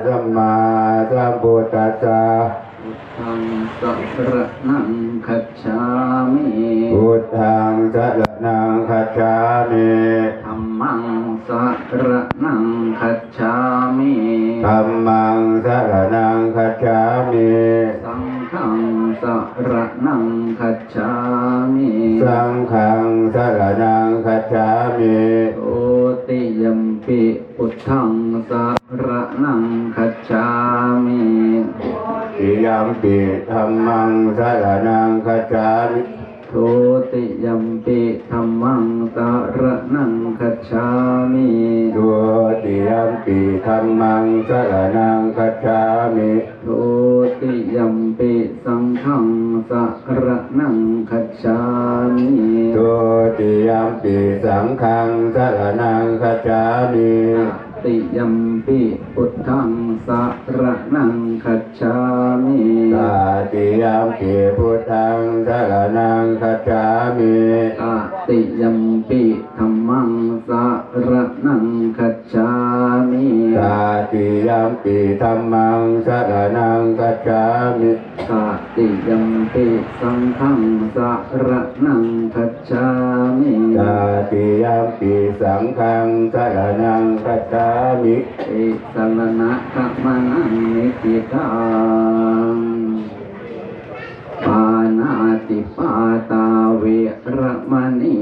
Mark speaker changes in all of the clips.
Speaker 1: สัมมาสัมพุทธัสสะ
Speaker 2: ธังสรณังคัจฉามิ
Speaker 1: พุทธังสรณังคัจฉามิ
Speaker 2: ธัมมังสรณังคัจฉามิ
Speaker 1: ธัมมังสรณังคัจฉามิ
Speaker 2: สังฆังสรณังคัจฉามิ
Speaker 1: สังฆังสรณังคัจฉามิ
Speaker 2: โอติยัมปิพุทธังสรณังคัจฉามิ
Speaker 1: ติยัมปิธัมมังสรณังคัจฉามิ
Speaker 2: ทุติยัมปิธัมมังสรณังคัจฉามิ
Speaker 1: ทุติยัมปิธัมมังสรณังคัจฉามิ
Speaker 2: ทุติยัมปิสังฆังสรณังคัจฉามิ
Speaker 1: ทุติยัมปิสังฆังสรณังคัจฉามิ
Speaker 2: ติยัมปิพุทธังสรณังคัจฉามิ
Speaker 1: ตติยัมปิพุทธังสรณังคัจฉามิ
Speaker 2: ตติยัมปิธัมมังสรณังคัจฉามิ
Speaker 1: ตติยัมปิธัมมังสรณังคัจฉามิ
Speaker 2: ตติยัมปิสังฆังสรณังคัจฉามิ
Speaker 1: ตติยัมปิสังฆังสรณังคัจฉามิ
Speaker 2: เอสรณะกัมมนังนิติตังปานาติปาตาเวระมณี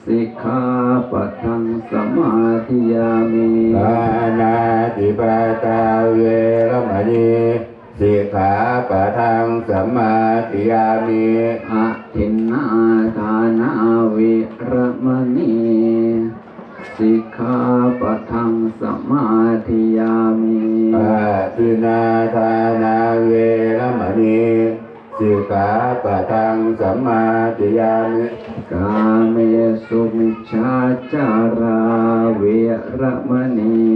Speaker 2: สิกขาปะทังสมาธิยามิ
Speaker 1: ปานาติปาตาเวระมณีสิกขาปะทังสมาธิยามิ
Speaker 2: อะทินนาทานาเวระมณีสิกขาปะทังสมาธิยามิ
Speaker 1: อะทินนาทานาเวระมณีสิกขาปะทังสมาธิยามิ
Speaker 2: กาเมสุมิจฉาจาราเวระมณี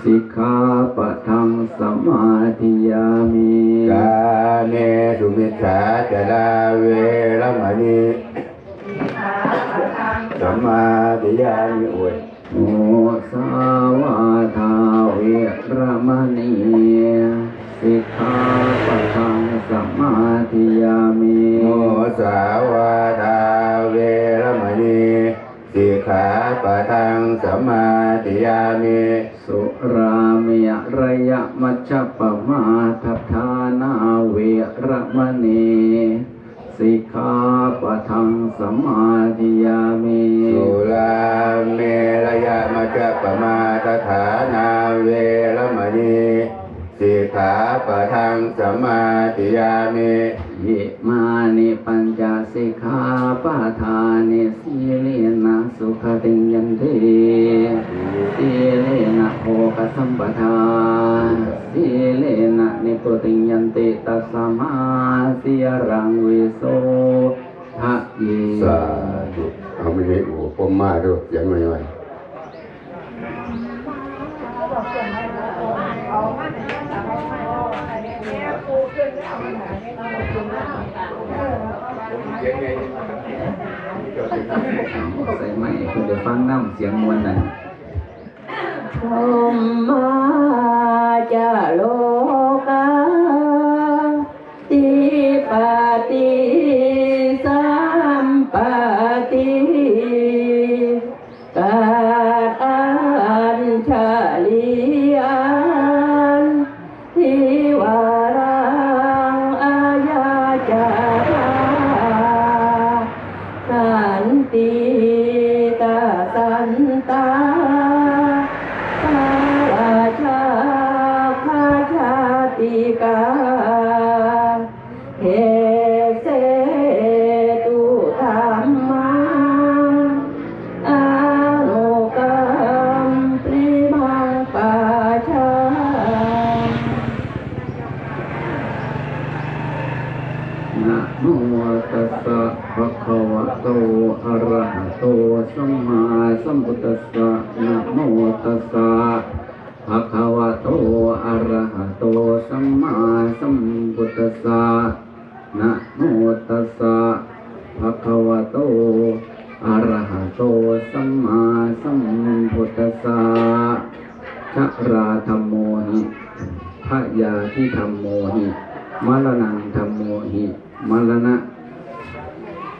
Speaker 2: สิกขาปะทังสมาธิยามิ
Speaker 1: กาเมสุมิจฉาจาราเวระมณีสมาธิยามิโอย
Speaker 2: โมสาวาทาเวระมณีสิกขาปะทังสมาธิยามิ
Speaker 1: โมสาวาทาเวระมณีสิกขาปะทังสมาธิยามิ
Speaker 2: สุราเมระยะมัชฌัปปมาทัฏฐานาเวระมณีสิกขาปะทังสมาธิยามิ
Speaker 1: สุราเมระยะมัชฌัปปมาทัฏฐานาเวระมณีสิกขาปะทังสมาธิยามิ
Speaker 2: ยิมานิปัญจสิกขาปะทานิสีเลนะสุขติยันติสีเลนะโภคสัมปทาสีเลนะนิพุติยันติตัสมาสีรังวิโสทะเย
Speaker 1: สาธุเอาไม่ได้โอ้ปมมาด้วยยังไงวะ
Speaker 2: ใส่ไม้คุณจะฟังน้ำเสียงมวลนั่น
Speaker 3: ธรรมาจาโลกาติปฏิสัมปติกาอัญชลียันทิวารังอาญาจาสันติตาสันตาราชาคาชาติกาเฮเสตุธรรมังอานุกัมปริมังปัจฉา
Speaker 2: นะโมตัสสะภะคะวะโตอะระหะโตสัมมาสัมพุทธัสสะนะโมตัสสะภะคะวะโตอะระหะโตสัมมาสัมพุทธัสสะนะโมตัสสะภะคะวะโตอะระหะโตสัมมาสัมพุทธัสสะ ช ราธัมโมหิพยาธิธัมโมหิมรณังธัมโมหิมรณะ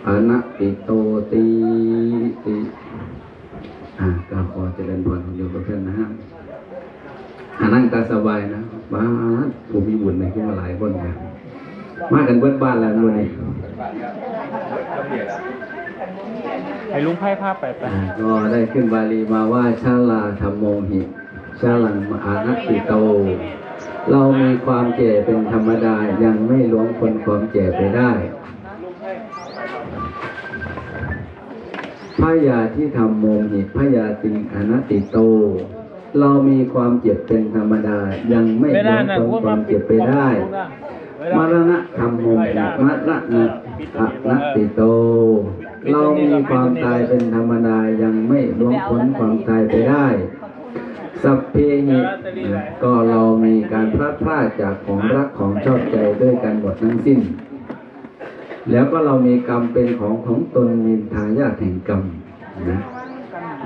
Speaker 2: อนัตติโตติก็ขอเจริญพรของโยมทุกท่านนะฮะนั่งตาสบายนะบ้านผมมีบุญในขึ้นมาหลายคนนะมากันเบิ้ลบ้านแล้ววันนี้
Speaker 4: ไอ้ลุงไพ่ภาพไป
Speaker 2: ก็ได้ขึ้นบาลีมาว่าชาลาธัมโมหิชาลังมอานัตติโตเรามีความแก่เป็นธรรมดายังไม่ล่วงพ้นความแก่ไปได้พยาธิธัมโมหิพยาติอนัตติโตเรามีความเจ็บเป็นธรรมดายังไม่ล่วงพ้นความเจ็บไปได้มรณะธัมโมหิมรณะอนัตติโตเรามีความตายเป็นธรรมดายังไม่ล่วงพ้นความตายไปได้สัพเพหิก็เรามีการพลัดพรากจากของรักของชอบใจด้วยกันหมดทั้งสิ้นแล้วก็เรามีกรรมเป็นของตนมีทายาทแห่งกรรมนะ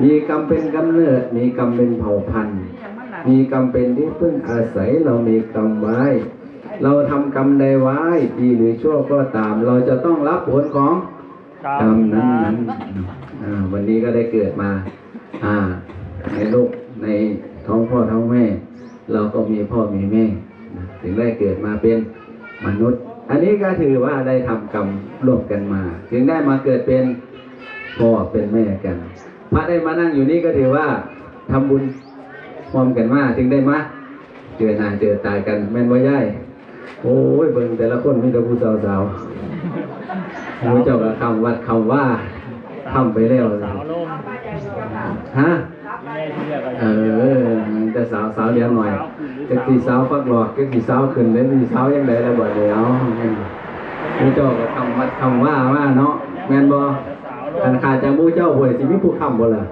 Speaker 2: มีกรรมเป็นกำเนิดมีกรรมเป็นเผ่าพันธุ์มีกรรมเป็นที่พึ่งอาศัยเรามีกรรมไว้เราทำกรรมใดไว้ดีหรือชั่วก็ตามเราจะต้องรับผลของกรรมนั้นวันนี้ก็ได้เกิดมาในโลกในท้องพ่อท้องแม่เราก็มีพ่อมีแม่ถึงได้เกิดมาเป็นมนุษย์อันนี้ก็ถือว่าได้ทำกรรมร่วมกันมาถึงได้มาเกิดเป็นพ่อเป็นแม่กันพระได้มานั่งอยู่นี่ก็ถือว่าทำบุญพร้อมกันมาถึงได้มาเจอหน้าเจอตายกันแม่นบ่ย่ายโอ้ยเบิ่งแต่ละคนมีแต่ผู้สาวๆผู้เจ้าก็คำวัดคำว่าทำไปแล้วฮะแต่สาวเลี้ยงหน่อยจะกี่สาวฟักหลอกจะกี่สาวขึ้นแล้วมีสาวยังไงแล้วบ่เดี๋ยวผู้เจ้าก็คำวัดคำว่าเนาะแม่นบ่ขันขาดจากผู้เจ้าบ่สิมีผู้คำบ่ล่ะ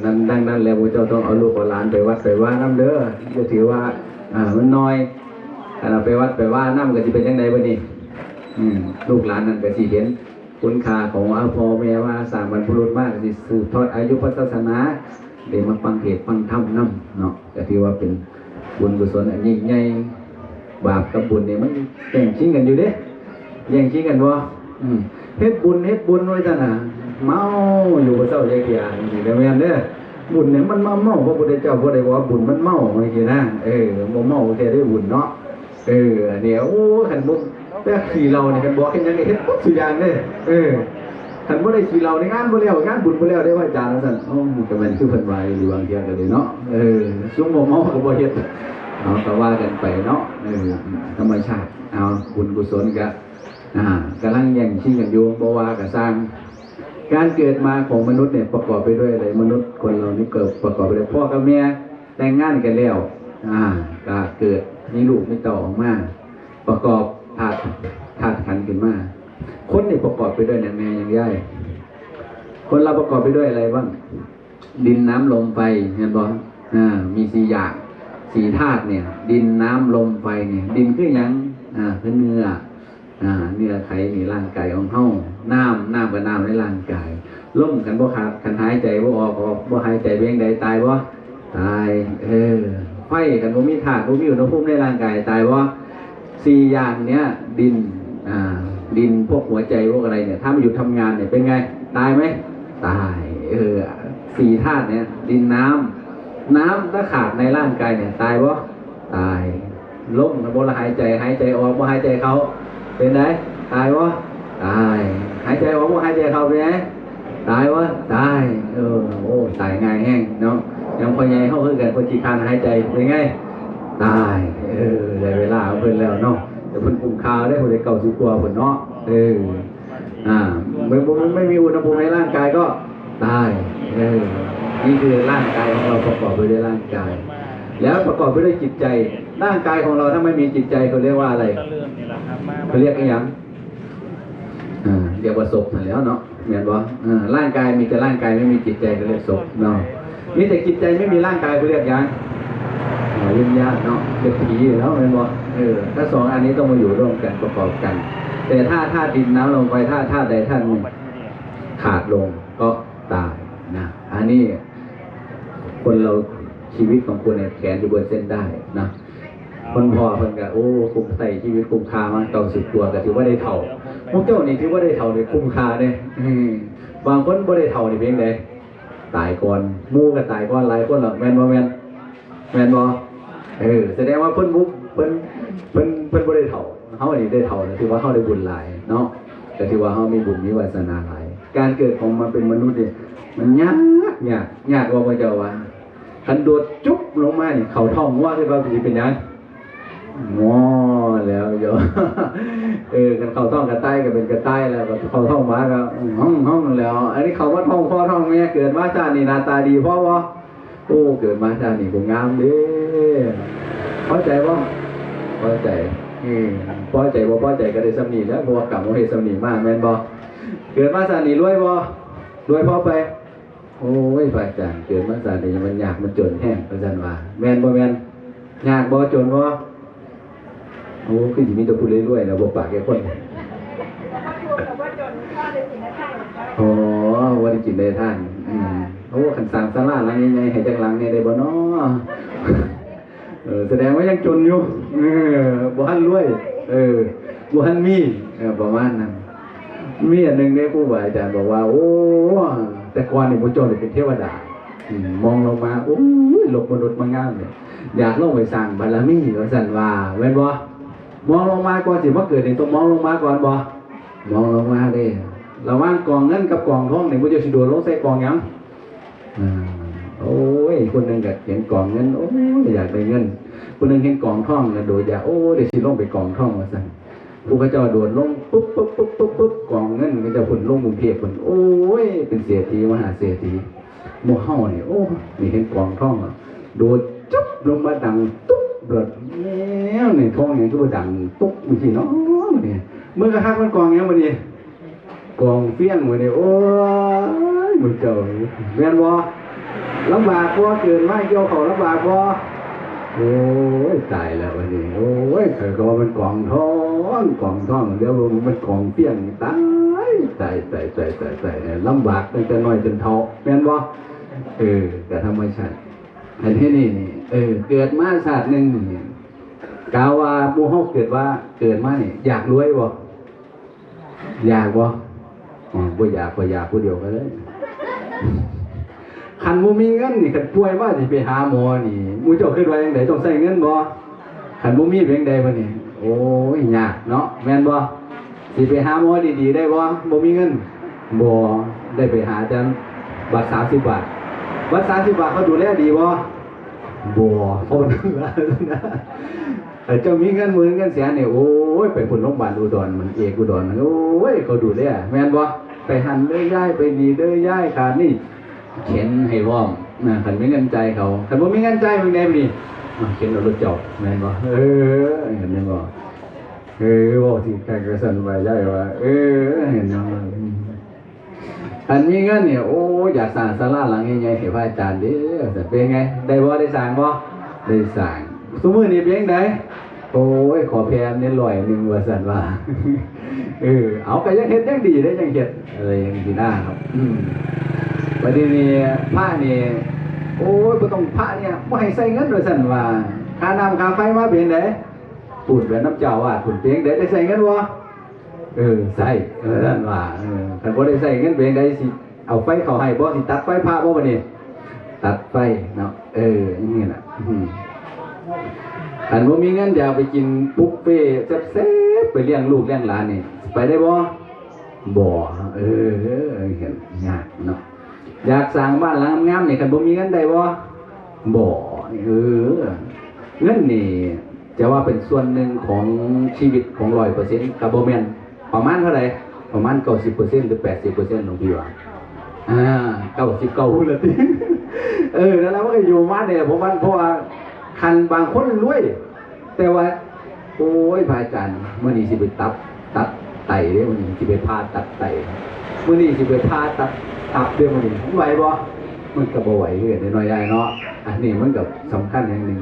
Speaker 2: นั่นดังนั้นแล้วผู้เจ้าต้องเอาลูกเอาหลานไปวัดไปว่าน้ำเด้อจะถือว่ามันน้อยถ้าเราไปวัดไปว่าน้ำก็จะเป็นยังไงบ่นี่ลูกหลานนั่นก็สิเห็นคุณค่าของพ่อแม่ว่าสร้างบรรพบุรุษมากสิสืบทอดอายุพระศาสนาเดี๋ยวมาฟังเทศฟังธรรมนำเนาะก็ถือว่าเป็นบุญกุศลอันยิ่งใหญ่บาปกับบุญเนี่ยมันแย่งชิงกันอยู่เด้แย่งชิงกันบ่เฮ็ดบุญไว้ซะน่ะเมาอยู่บ่เศร้าใจเกียนี่เด้อแม่นเด้อบุญเนี่ยมันเมาพระพุทธเจ้าบ่ได้ว่าบุญมันเมาจังซี่นะบ่เมาแท้ได้บุญเนาะอันนี้โอ้คันบ่แต่ขี่เราเนี่ยคันบอกเฮ็ดหยังเฮ็ดปุ๊บสิอย่างเด้คันบ่ได้ขี่เราในงานบ่แล้วงานบุญบ่แล้วได้ว่าอาจารย์ว่าซั่นก็แม่นคือเพิ่นว่าอยู่บางเที่ยก็ได้เนาะซุ่มบ่เมาก็บ่เฮ็ดก็ว่ากันไปเนาะธรรมชาติเอาบุญกุศลก็กำลังแย่งชิงกันอยู่บ่ว่าก็สร้างการเกิดมาของมนุษย์เนี่ยประกอบไปด้วยอะไรมนุษย์คนเรานี่เกิดประกอบไปด้วยพ่อกับแม่แต่งงานกันแล้วก็เกิดมีลูกมีเต่าออกมาประกอบธาตุขันธ์ขึ้นมาคนนี่ประกอบไปด้วยอย่างแม่อย่างย่ายคนเราประกอบไปด้วยอะไรบ้างดินน้ำลมไฟเห็นบ่มี4อย่าง4ธาตุเนี่ยดินน้ำลมไฟเนี่ยดินคือหยังคือเนื้อไขในร่างกายของเฮาน้ำกับน้ำในร่างกายลมกันบ่ขาดกันหายใจบ่ออกบ่หายใจเบี้ยงใดตายบ่ตายไฟกันบ่มีธาตุบ่มีอุณหภูมิในร่างกายตายบ่4อย่างเนี้ยดินพวกหัวใจพวกอะไรเนี่ยถ้ามันอยู่ทำงานเนี่ยเป็นไงตายไหมตาย4ธาตุเนี่ยดินน้ำถ้าขาดในร่างกายเนี่ยตายบ่ตายลมกันบ่ละหายใจออกบ่หายใจเข้าเป็นไงตายวะตายหายใจออกว่าหายใจเข้าเป็นไงตายวะตายตายง่ายแห้งเนาะยังพอใหญ่เข้าคือกันพอจีคานหายใจเป็นไงตายได้เวลาเพิ่นแล้วเนาะแต่เพิ่นคุมคาวได้เพิ่นได้เก่าสุกลัวเพิ่นเนาะไม่มีอุณหภูมิในร่างกายก็ตายนี่คือร่างกายของเราประกอบไปด้วยร่างกายแล้วประกอบไปด้วยจิตใจร่างกายของเราถ้าไม่มีจิตใจเขาเรียกว่าอะไรเขาเรียกอะไรอย่างเรียกว่าศพแล้วเนาะเหมือนบ่ร่างกายมีแต่ร่างกายไม่มีจิตใจเขาเรียกศพเนาะมีแต่จิตใจไม่มีร่างกายเขาเรียกอย่างวิญญาณเนาะเป็นผีแล้วเหมือนบ่ถ้าสองอันนี้ต้องมาอยู่ร่วมกันประกอบกันแต่ถ้าดินน้ำลงไปถ้าใดท่านขาดลงก็ตายนะอันนี้คนเรา ชีวิตของคุณเนี่ยแขนอยู่บนเส้นได้นะคนพอเพิ่นก็โอ้คุ้มใส่ชีวิตคุ้มค่ามา90ตัวก็ถือว่าได้เท่าพวกเจ้านี่ถือว่าได้เท่านี่คุ้มค่าเด้บางคนบ่ได้เท่านี่เพียงใดตายก่อนหมู่ก็ตายก่อนหลายคนหรอกแม่นบ่แม่นบ่แสดงว่าเพิ่นบ่ได้เท่าเฮานี่ได้เท่าถือว่าเฮาได้บุญหลายเนาะก็ถือว่าเฮามีบุญมีวาสนาหลายการเกิดของมาเป็นมนุษย์นี่มันยากว่าพระเจ้าว่าคันโดดจุ๊บลงมานี่เข้าท้องว่าคือว่าสิเป็นหยังงอแล้วโยกันเข้าท้องกระต่ายก็เป็นกระต่ายแล้วก็เข้าท้องหมาก็ห้องแล้วอันนี้เขาว่าท้องพ่อท้องแม่เกิดมาชาตินี่หน้าตาดีพ่อบ่โอ้เกิดมาชาตินี่ก็งามเด้เข้าใจบ่เข้าใจพอใจบ่พอใจก็ได้สำนีแล้วเพราะว่ากรรมของเฮ็ดสำนีมากแม่นบ่เกิดมาชาตินี่รวยบ่รวยพอไปโอ้ยพระอาจารย์เกิดมาชาตินี่มันยากมันจนแห้งพระอาจารย์ว่าแม่นบ่แม่นยากบ่จนบ่โอ้คือสิมีแต่ผู้รวยๆแล้วบ่ปากแก่คนอ๋อว่าได้กินได้ทานโอ้คันสร้างศาลาหลังใหญ่ๆให้จักหลังเนี่ยได้บ่น้อแสดงว่ายังจนอยู่บ่ทันรวยบ่ทันมีประมาณนั้นมีอันนึงได้ครูบาอาจารย์บอกว่าโอ้แต่ก่อนนี่บ่จนนี่เป็นเทวดามองลงมาโอ้ยโลกมนุษย์มันงามเนี่ยอยากลงไปสร้างบารมีว่าซั่นว่าแม่นบ่มองลงมาก่อนสิมาเกิดนี่ต้องมองลงมาก่อนบ่มองลงมาเด้ระหว่างกองเงินกับกองทองนี่บ่จะสิโดดลงใส่กองหยังโอ้ยคนนึงก็เห็นกองเงินโอ้ยอยากได้เงินคนนึงเห็นกองทองก็โดดอยากโอ้เดี๋ยวสิลงไปกองทองว่าซั่นผู้พระเจ้าโดดลงปุ๊บกองเงินก็จะพุ่นลงกรุงเทพพุ่นโอ้ยเป็นเศรษฐีมหาเศรษฐีหมู่เฮานี่โอ้นี่เห็นกองทองโดดจุ๊บลงมาดังตุ๊บเบิดแล้วนี่ทองหยังคือบ่ดังตุ๊บจังซี่เนาะนี่เมื่อกระทักมันกองหยังบ่นี่กองเฟี้ยงบ่นี่โอ้ยมึงเจ้าแม่นบ่ลำบากบ่เกินมาเกี่ยวเข้าลำบากบ่โอ้ยตายแล้ววันนี้โอ้ยเคยก็ว่ามันกองทองเดี๋ยวมันกองเฟี้ยงตายลำบากตั้งแต่น้อยจนเฒ่าแม่นบ่แต่ธรรมชาติอันนี้นี่เกิดมาชาตินึงนี่กล่าวว่าหมู่เฮาเกิดมานี่อยากรวยบ่อยากบ่บ่อยากผู้เดียวก็เลยคันบ่มีเงินนี่คันป่วยมาสิไปหาหมอนี่หมู่เจ้าคิดว่าจังได๋ต้องใช้เงินบ่คันบ่มีเป็นจังได๋บัดนี้โอ้ยยากเนาะแม่นบ่สิไปหาหมอดีๆได้บ่มีเงินบ่ได้ไปหาจังบัตร30 บาทบัตร30 บาทเขาดูแลดีบ่เขาบ่ดูแลนะแต่เจ้ามีเงินหมื่นเงินแสนนี่โอ้ยไปพุ่นโรงพยาบาลอุดรมันเอกอุดรโอ้ยเขาดูแลแม่นบ่ไปหันเด้อย้ายไปนี่เด้อย้ายขาดนี่เข็นให้ว่อมคันมีเงินใจเขาคันบ่มีเงินใจมึงได้บ่นี่เข็นเอารถจอดแม่นบ่เห็นบ่ว่าสิใครก็สั่นไว้ย้ายว่าเห็นบ่คันมีเงินเนี่ยโอ้อยากสร้างศาลาหลังใหญ่ๆให้พระอาจารย์เด้อแต่เป็นไงได้บ่ได้สร้างบ่ได้สร้างซุมื้อนี้เป็นจังได๋โอ้ยขอแพมเนี่ย100ว่าซั่นว่าเอาก็ยังเฮ็ดยังดีได้ยังเฮ็ดอะไรอย่างนี้นะครับบัดนี้พระนี่โอ้ยบ่ต้องพระเนี่ยบ่ให้ใส่เงินว่าซั่นว่าค่าน้ำค่าไฟมาเป็นไดพูดแบบน้ำเจ้าว่าพูดเพียงได้ใส่เงินบ่ใส่นั่นว่าคันบ่ได้ใส่เงินเป็นไดสิเอาไฟเข้าให้บ่สิตัดไฟพระบ่บัดนี้ตัดไฟเนาะอย่างนี้น่ะอันบ่มีเงินอยากไปกินบุฟเฟ่แซ่บๆไปเลี้ยงลูกเลี้ยงหลานนี่ไปได้บ่เห็นยากเนาะอยากสร้างบ้านหลังงามๆนี่คันบ่มีเงินได้บ่เงินนี่จะว่าเป็นส่วนหนึ่งของชีวิตของ 100% ก็บ่แม่นประมาณเท่าไหร่ประมาณ 90% หรือ 80% ของพี่ว่า99พุ่นละตินั่นแหละมันก็อยู่มาเนี่ยผมว่าเพราะว่าคันบางคนรวยแต่ว่าโอ้ยพระอาจารย์มื้อนี้สิไปตัดไตเด้มื้อนี้สิไปผ่าตัดไตมื้อนี้สิไปผ่าตัดตับเด้มื้อนี้ไหวบ่มันก็บ่ไหวคือกันน้อยใหญ่เนาะอันนี้มันก็สำคัญอย่างนึง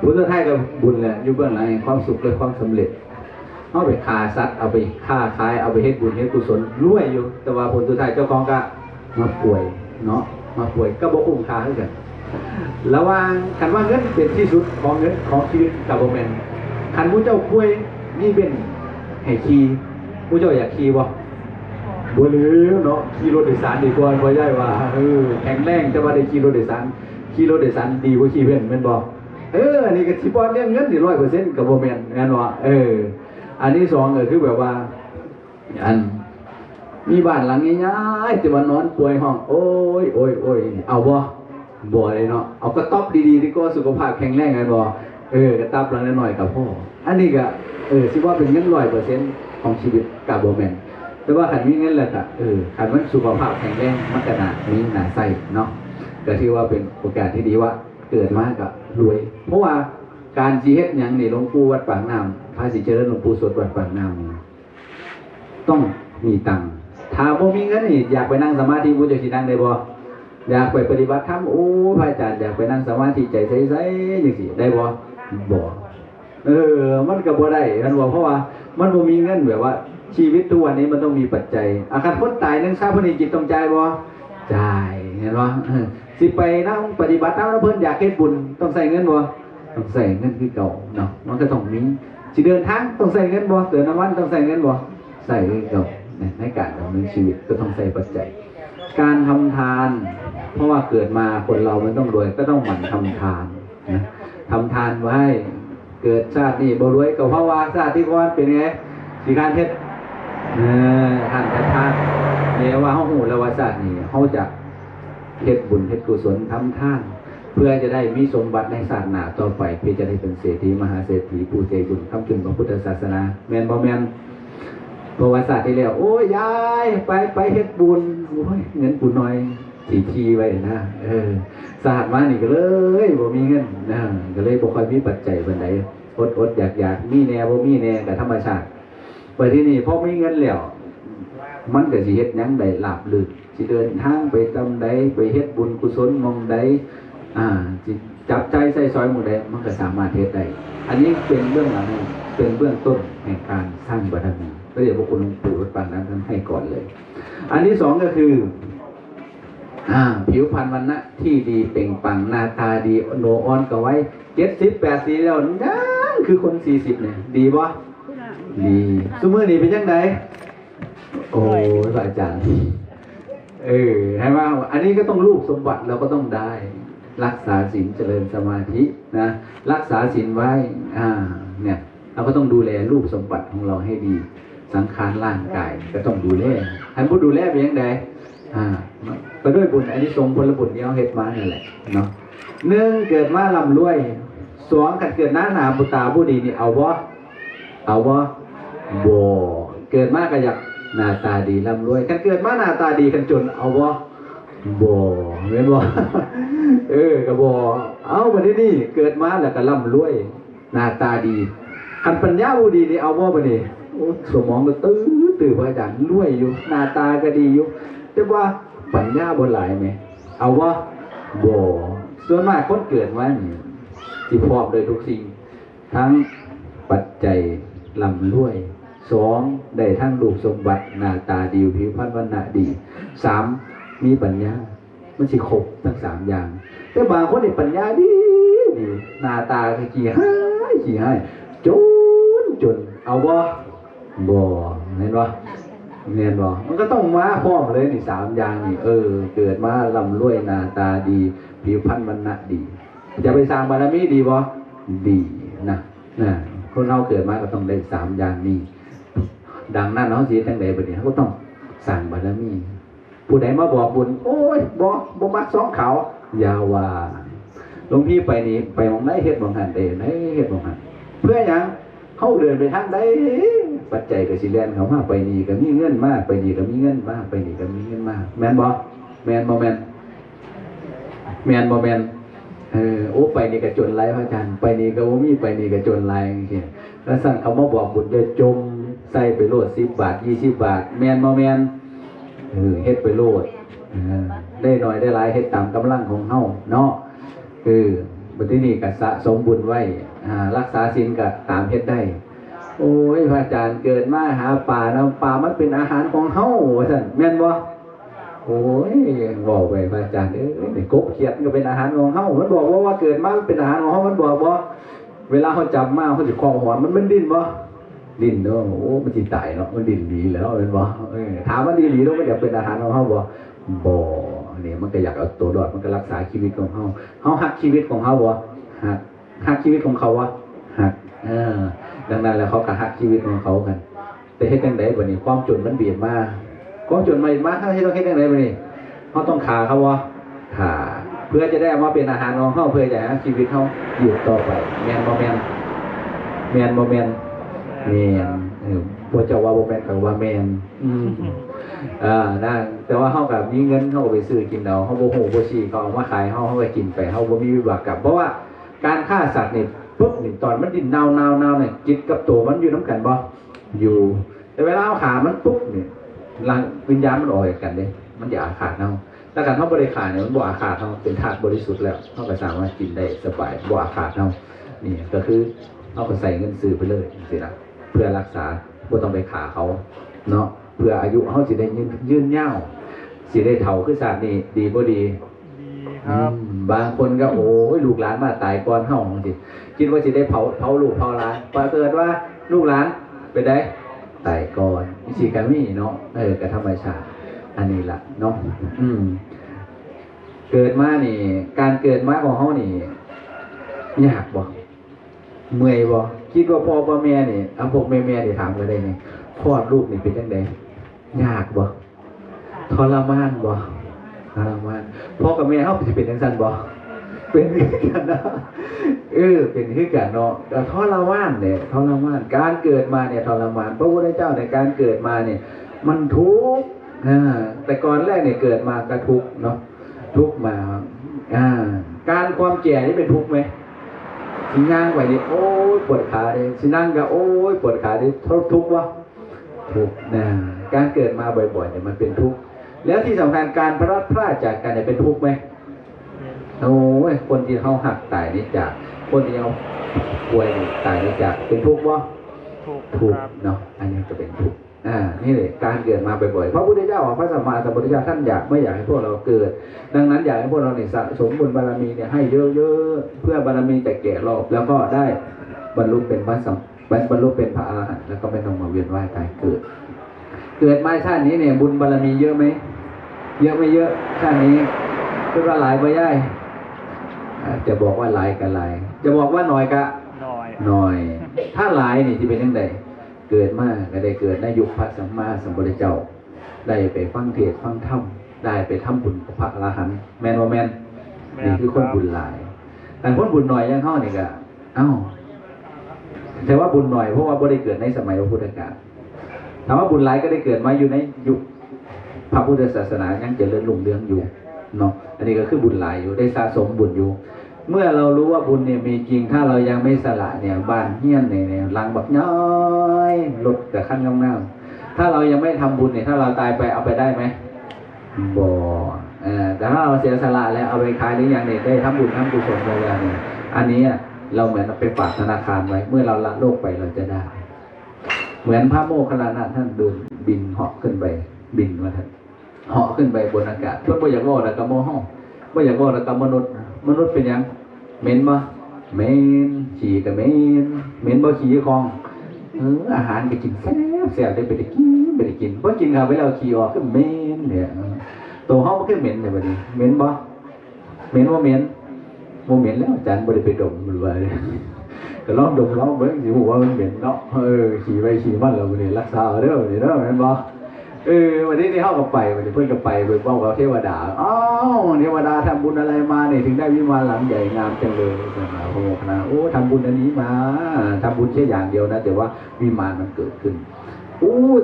Speaker 2: บุญสุดท้ายก็บุญแหละอยู่เบื้องหลังความสุขและความสำเร็จเฮาไปฆ่าสัตว์เอาไปค้าขายเอาไปเฮ็ดบุญเฮ็ดกุศลรวยอยู่แต่ว่าผลสุดท้ายเจ้าของก็มาป่วยเนาะมาป่วยก็บ่คุ้มค่าคือกัน ระหว่างคันว่าเงินเป็นที่สุดของเงินของชีวิตกับบ่แม่นคันผู้เจ้าป่วยนี่เป็นให้ขี่ผู้เจ้าอยากขี่บ่หรือเนาะขี่รถโดยสารดีกว่าบ่ใช่ว่าแข็งแรงแต่ว่าได้ขี่รถโดยสารดีกว่าขี่เว้นแม่นบ่อันนี้ก็สิบ่เรื่องเงินนี่ 100% ก็บ่แม่นแม่นบ่อันที่สองก็คือแบบว่าอันมีบ้านหลังใหญ่ๆแต่ว่านอนป่วยห้องโอ้ยเอาบ่เลยเนาะเอากระต๊อบดีๆดีกว่าสุขภาพแข็งแรงแม่นบ่กระต๊อบหลังน้อยๆก็พออันนี้ก็สิว่าเป็นเงิน 100% ของชีวิตก็บ่แม่นแต่ว่าคันมีเงินแล้วก็คันมันสุขภาพแข็งแรงมันก็น่ามีน่าใช้เนาะก็ถือว่าเป็นโอกาสที่ดีว่าเกิดมาก็รวยเพราะว่าการสิเฮ็ดหยังนี่หลวงปู่วัดปากน้ำพระศรีเจริญหลวงปู่สวดวัดปากน้ำนี่ต้องมีตังค์ถ้าบ่มีเงินนี่อยากไปนั่งสมาธิบ่จะสินั่งได้บ่อยากไปปฏิบัติธรรมโอ้พระอาจารย์อยากไปนั่งสมาธิใจใสๆจังซี่ได้บ่มันก็บ่ได้กันว่าเพราะว่ามันบ่มีเงินแบบว่าชีวิตทุกวันนี้มันต้องมีปัจจัยอาการคนตายนึงทราบเพิ่นจิตต้องจ่ายบ่จ่ายเห็นบ่สิไปนั่งปฏิบัติธรรมแล้วเพิ่นอยากเฮ็ดบุญต้องใช้เงินบ่ต้องใช้เงินคือเก่าเนาะมันก็ต้องมีสิเดินทางต้องใช้เงินบ่เติมน้ำมันต้องใช้เงินบ่ใช้คือเก่าในการดำเนินชีวิตก็ต้องใช้ปัจจัยการทำทานเพราะว่าเกิดมาคนเรามันต้องรวยก็ต้องหมั่นทำทานนะทำทานไว้เกิดชาตินี้บ่รวยก็เพราะว่าชาติที่ก่อนเป็นไงสิการเฮ็ดท่านทานเนี่ยว่าเฮาฮู้แล้วว่าชาตินี้เฮาจะเฮ็ดบุญเฮ็ดกุศลทำทานเพื่อจะได้มีสมบัติในศาสนาต่อไปเพื่อจะได้เป็นเศรษฐีมหาเศรษฐีผู้ใจบุญคำจุนของพุทธศาสนาแม่นบ่แม่นประวัติศาสตร์ที่แล้วโอ้ยยายไปเฮ็ดบุญโอ้ยเงินบุญน้อยทีไว้นะศาสตร์มานี่ก็เลยบ่มีเงินนะก็เลยบ่ค่อยมีปัจจัยปานใดอดอยากมีแน่บ่มีแน่ก็ธรรมชาติไปที่นี่พอมีเงินแล้วมันก็สิเฮ็ดหยังได้ลาภลึกสิเดินทางไปตำใดไปเฮ็ดบุญกุศลมองใดสิจับใจใส่ซอยหมู่ใดมันก็สามารถเฮ็ดได้อันนี้เป็นเบื้องหลังเป็นเบื้องต้นแห่งการสร้างบารมีพระเดชพระคุณหลวงปู่วัดปากน้ำท่านให้ก่อนเลยอันที่สองก็คือผิวพรรณวรรณะที่ดีเปล่งปลั่งหน้าตาดีโนอ่อนก็ไว้70-80แล้วนั่นคือคน40เนี่ยดีบ่ดีซุมื้อนี้เป็นจังไดโอ้ยพระอาจารย์ให้ว่าอันนี้ก็ต้องรูปสมบัติเราก็ต้องได้รักษาศีลเจริญสมาธินะรักษาศีลไว้เนี่ยเราก็ต้องดูแลรูปสมบัติของเราให้ดีสังขารร่างกายก็ต้องดูแลให้ผู้ดูแลเป็นยังไงไปด้วยบุญอันนี้ทรงผลบุญที่เราเฮ็ดมานั่นแหละเนาะ1เกิดมาร่ำรวย2กันเกิดหน้าบุตาผู้ดีนี่เอาบ่บ่เกิดมาก็อยากหน้าตาดีร่ำรวยกันเกิดมาหน้าตาดีกันจนเอาบ่แม่นบ่ก็บ่เอาบัดนี้เกิดมาแล้วก็ร่ำรวยหน้าตาดีคันปัญญาบ่ดีนี่เอาบ่บัดนี้โอ้สมองก็ตื้อพระอาจารย์รวยอยู่หน้าตาก็ดีอยู่แต่ว่าปัญญาบ่หลายแม่เอาบ่ส่วนมากคนเกิดมานี่สิพร้อมด้วยทุกสิ่งทั้งปัจจัยร่ำรวย2ได้ทั้งรูปสมบัติหน้าตาดีผิวพรรณวรรณะดี3มีปัญญามันสิครบทั้ง3อย่างแต่บางคนนี่ปัญญาดีหน้าตาก็ขี้ให้จนเอาบ่เห็นบ่มันก็ต้องมาพร้อมเลยนี่3อย่างนี่เกิดมาร่ำรวยหน้าตาดีผิวพรรณวรรณะดีจะไปสร้างบารมีดีบ่ดีนะคนเราเกิดมาก็ต้องได้3อย่างนี้ดังนั้นเนาะสิจังได๋บัดนี้เฮาก็ต้องสร้างบารมีผู้ใดมาบอกบุญโอ้ยบ่มักสองเขาอย่าว่าหลวงพี่ไปนี่ไปหม้องไหนเฮ็ดหม้องนั้นได้ไหนเฮ็ดหม้องนั้นเพื่อหยังเฮาเดินไปทางใดปัจจัยก็สิแล่นเข้ามาไปนี่ก็มีเงินมาไปนี่ก็มีเงินมาไปนี่ก็มีเงินมาแม่นบ่แม่นโอ้ไปนี่ก็จนหลายพระอาจารย์ไปนี่ก็บ่มีไปนี่ก็จนหลายจังซี่แล้วสั่งเขามาบอกบุญจะจมใส่ไปโลด10 บาท20 บาทแม่นบ่แม่นเฮ็ดไปโลดได้น้อยได้หลายเฮ็ดตามกำลังของเฮาเนาะบัดนี้ก็สะสมบุญไว้รักษาศีลก็ตามเฮ็ดได้โอ้ยพระอาจารย์เกิดมาหาป่าน้ำป่ามันเป็นอาหารของเฮาว่าซั่นแม่นบ่ โอ้ยบอกไปพระอาจารย์นี่กบเขียดก็เป็นอาหารของเฮามันบอกว่าเกิดมาเป็นอาหารของเฮามันบอกว่าเวลาเขาจับมาเขาจะคล้องหัวมันดิ้นบ่ดิ้นเนาะโอ้มันสิตายเนาะมันดิ้นดีแล้วเป็นบ่ถามว่าดีหรือมันอยากเป็นอาหารของเฮาบ่นี่มันก็อยากเอาตัวรอดมันก็รักษาชีวิตของเฮาฮักชีวิตของเฮาบ่ฮักชีวิตของเขาวะฮักดังนั้นแล้วเขาก็ฮักชีวิตของเขากันแต่เฮ็ดจังได๋บัดนี้ความจนมันเบียดมาความจนมาเฮาเฮ็ดจังได๋บัดนี้เฮาต้องฆ่าเขาวะฆ่าเพื่อจะได้เอามาเป็นอาหารของเฮาเพื่อจะให้ชีวิตเฮาอยู่ต่อไปแม่นบ่แม่นแม่นบ่แม่นแม่นพระเจ้าว่าบ่แม่นก็ว่าแม่นนั่นแต่ว่าเฮาก็มีเงินเฮาก็ไปซื้อกินเอาเฮาบ่ฮู้บ่ชี้เขาเอามาขายเฮาก็กินไปเฮาบ่มีวิบากกรรมเพราะว่าการฆ่าสัตว์นี่ปุ๊บนี่ตอนมันดิ้นนาวนี่จิตกับตัวมันอยู่นำกันบ่อยู่แต่เวลาเอาขามันปุ๊บนี่วิญญาณมันออกจากกันเด้มันอย่าอาฆาตเฮาถ้าการเฮาบ่ได้ฆ่าเนี่ยมันบ่อาฆาตเฮาเป็นธาตุบริสุทธิ์แล้วเฮาก็สามารถกินได้สบายบ่อาฆาตเฮานี่ก็คือเฮาก็ใส่เงินซื้อไปเลยจังซี่นะเพื่อรักษาบ่ต้องไปฆ่าเขาเนาะเพื่ออายุเฮาสิได้ยืนยาวสิได้เฒ่าคือชาตินี้ดีบ่ดีครับบางคนก็โอ้ยลูกหลานมาตายก่อนเฮาจังซี่คิดว่าสิได้เผาลูกเผาหลานปรากฏว่าลูกหลานไปได้ตายก่อนสิก็มีเนาะก็ธรรมชาติอันนี้ล่ะเนาะเกิดมานี่การเกิดมาของเฮานี่ยากบ่เมื่อยบ่คิดว่าพ่อบ่แม่นี่เอาพวกแม่ๆนี่ถามกันได้นี่คลอดลูกนี่เป็นจังได๋ยากบ่ทรมานบ่ทรมานพ่อกับแม่เฮาสิเป็นจังซั่นบ่เป็นคือกันนะเป็นคือกันเนาะแต่ทรมานเนี่ยทรมานการเกิดมาเนี่ยทรมานพระพุทธเจ้าในการเกิดมาเนี่ยมันทุกข์แต่ก่อนแรกเนี่ยเกิดมาก็ทุกข์เนาะทุกข์มาการความแก่นี่เป็นทุกข์มั้ยสิย่างไปนี่โอ้ยปวดขาเด้สินั่งก็โอ้ยปวดขาเด้ทุกข์วะทุกข์นะการเกิดมาบ่อยๆเนี่ยมันเป็นทุกข์แล้วที่สำคัญการพลัดพรากจากกันเนี่ยเป็นทุกข์มั้ยโอ้ยคนที่เขาหักตายนี่จากคนที่เขาป่วยตายนี่จากเป็นทุกข์วะทุกข์เนาะอันนี้จะเป็นทุกข์นี่เลยการเกิดมาบ่อยๆพระพุทธเจ้าพระสัมมาสัมพุทธเจ้าท่านไม่อยากให้พวกเราเกิดดังนั้นอยากให้พวกเราเนี่ยสะสมบุญบารมีเนี่ยให้เยอะๆเพื่อบารมีจะแก่รอบแล้วก็ได้บรรลุเป็นพระอรหันต์แล้วก็ไม่ต้องมาเวียนว่ายตายเกิดมาชาตินี้เนี่ยบุญบารมีเยอะไหมเยอะไม่เยอะชาตินี้คิดว่าหลายบ่ย่ายจะบอกว่าหลายกับหลายจะบอกว่าน้อยกับน้อยถ้าหลายนี่ที่เป็นยังไงเกิดมาก็ได้เกิดในยุคพระสัมมาสัมพุทธเจ้าได้ไปฟังเทศน์ฟังธรรมได้ไปทำบุญกับพระอรหันต์แม่นบ่แม่นนี่คือคนบุญหลายแต่คนบุญน้อยยังเฮานี่ก็แต่ว่าบุญน้อยเพราะว่าบ่ได้เกิดในสมัยพระพุทธกาลถามว่าบุญหลายก็ได้เกิดมาอยู่ในยุคพระพุทธศาสนายังเจริญรุ่งเรืองอยู่เนาะอันนี้ก็คือบุญหลายอยู่ได้สะสมบุญอยู่เมื่อเรารู้ว่าบุญเนี่ยมีจริงถ้าเรายังไม่สละเนี่ยบ้านเฮี้ยนเนี่ยลังบักน้อยลดกับขั้นงามๆถ้าเรายังไม่ทำบุญเนี่ยถ้าเราตายไปเอาไปได้ไหมบ่แต่ถ้าเราเสียสละแล้วเอาไปขายหรือยังเนี่ยได้ทำบุญทำกุศลแล้วเนี่ยอันนี้เราเหมือนไปฝากธนาคารไว้เมื่อเราละโลกไปเราจะได้เหมือนพระโมคคัลลานะท่านเดินบินเหาะขึ้นไปบินว่าท่านเหาะขึ้นไปบนอากาศเพื่อบ่อยากว่าแล้วก็โมห้องบ่อยากว่าแล้วก็มนุษย์เป็นยังเหม็นบ่เหม็นฉี่ก็เหม็นบ่ขี้คองอาหารก็กินแซ่บได้ไปได้กินบ่กินข้าวไปแล้วขี้ออกก็เหม็นเนี่ยตัวเฮามันคือเหม็นเนี่ยบัดนี้เหม็นบ่เหม็นบ่เหม็นบ่เหม็นแล้วอาจารย์บ่ได้ไปดมมันว่าก็ลองดมลองเบิ่งสิฮู้ว่ามันเหม็นเนาะขี้ไปขี้มันแล้วบัดนี้รักษาเด้อบัดนี้เด้อแม่นบ่วันนี้เฮาก็ไปวันนี้เพิ่นก็ไปเว้ากับเทวดาเทวดาทำบุญอะไรมาเนี่ยถึงได้วิมานหลังใหญ่งามจังเลยนะพระโมคคัลลานะทำบุญอันนี้มาทำบุญแค่อย่างเดียวนะแต่ว่าวิมานมันเกิดขึ้น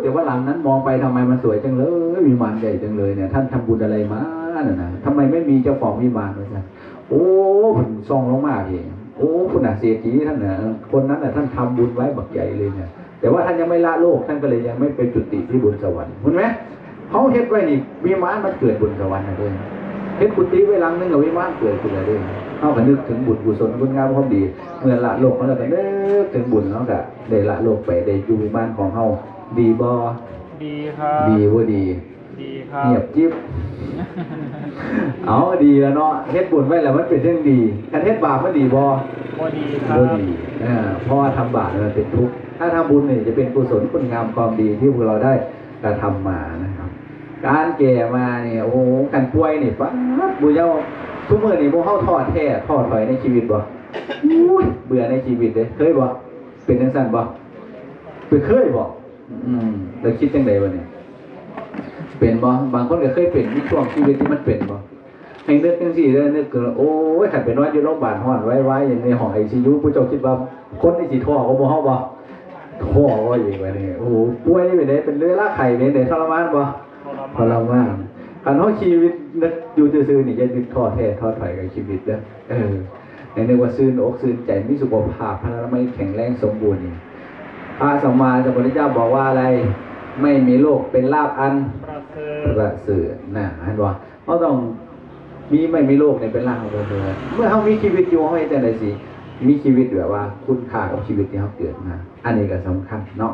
Speaker 2: แต่ว่าหลังนั้นมองไปทำไมมันสวยจังเลยวิมานใหญ่จังเลยเนี่ยท่านทำบุญอะไรมาน่ะนะทำไมไม่มีเจ้าของวิมานวะจ๊ะเพิ่นส่องลงมาเองคุณน่ะเศรษฐีท่านน่ะคนนั้นน่ะท่านทำบุญไว้บักใหญ่เลยเนี่ยแต่ว่าท่านยังไม่ละโลกท่านก็เลยยังไม่ไปจุติที่บนสวรรค์เห็นไหมเขาเฮ็ดไว้นี่วิมานมันเกิดบนสวรรค์นะเด้อเฮ็ดกุฏิไว้หลังนึงกับวิมานเกิดขึ้นแล้วเด้อเขาก็นึกถึงบุญกุศลคุณงามความดีเมื่อละโลกมันก็นึกถึงบุญเนาะก็ได้ละโลกไปได้อยู่วิมานของเฮาดีบ่ดีครับดีบ่ดี
Speaker 4: ดีครับ
Speaker 2: เงียบจิ๊บ เอาดีแล้วเนาะเฮ็ดบุญไว้แล้วมันเป็นเรื่องดีการเฮ็ดบาปมันดีบ่
Speaker 4: พอดีครับ
Speaker 2: บ่ดีเพราะว่าทำบาปมันเป็นทุกข์ถ้าทำบุญเนี่ยจะเป็นกุศลคุณงามความดีที่พวกเราได้กระทำมานะครับการแก่มาเนี่ยโอ้โหการป่วยนี่ปั๊บบุญเจ้าทุกมื้อนี่บ่เฮาท้อแท้ท้อถอยในชีวิตบ่อุ้ยเบื่อในชีวิตเด้เคยบ่เป็นจังซั่นบ่เคยบ่แล้วคิดจังได๋วะเนี่ยเป็นบ่บางคนก็เคยเป็นมีช่วงชีวิตที่มันเป็นบ่ให้นึกจังซี่เด้อนึกเกิดโอ้ยคันไปนอนอยู่โรงพยาบาลฮ้อนไว้ๆอย่างในห้อง ICU ผู้เจ้าคิดว่าคนที่สิท้อก็บ่เฮาบ่ท้อว่าอย่างว่านี่โอ้โหป่วยนี่เป็นไดเป็นเวลาไข้นี่ได้ทรมานบ่ทรมานคันเฮาชีวิตนึกอยู่ซื่อๆนี่อย่านึกท้อแท้ท้อถอยกับชีวิตเด้อให้นึกว่าซื่นอกซื่นใจมีสุขภาพพลานามัยแข็งแรงสมบูรณ์นี่พระสัมมาสัมพุทธเจ้าบอกว่าอะไรไม่มีโรคเป็นลาภอันประเสริฐนะเห็นบ่เฮาต้องไม่มีโรคเนี่ยเป็นลาภประเสริฐเมื่อเฮามีชีวิตอยู่เฮาเฮ็ดจังได๋สิมีชีวิตแบบว่าคุณค่ากับชีวิตที่เฮาเกิดมาอันนี้ก็สำคัญเนาะ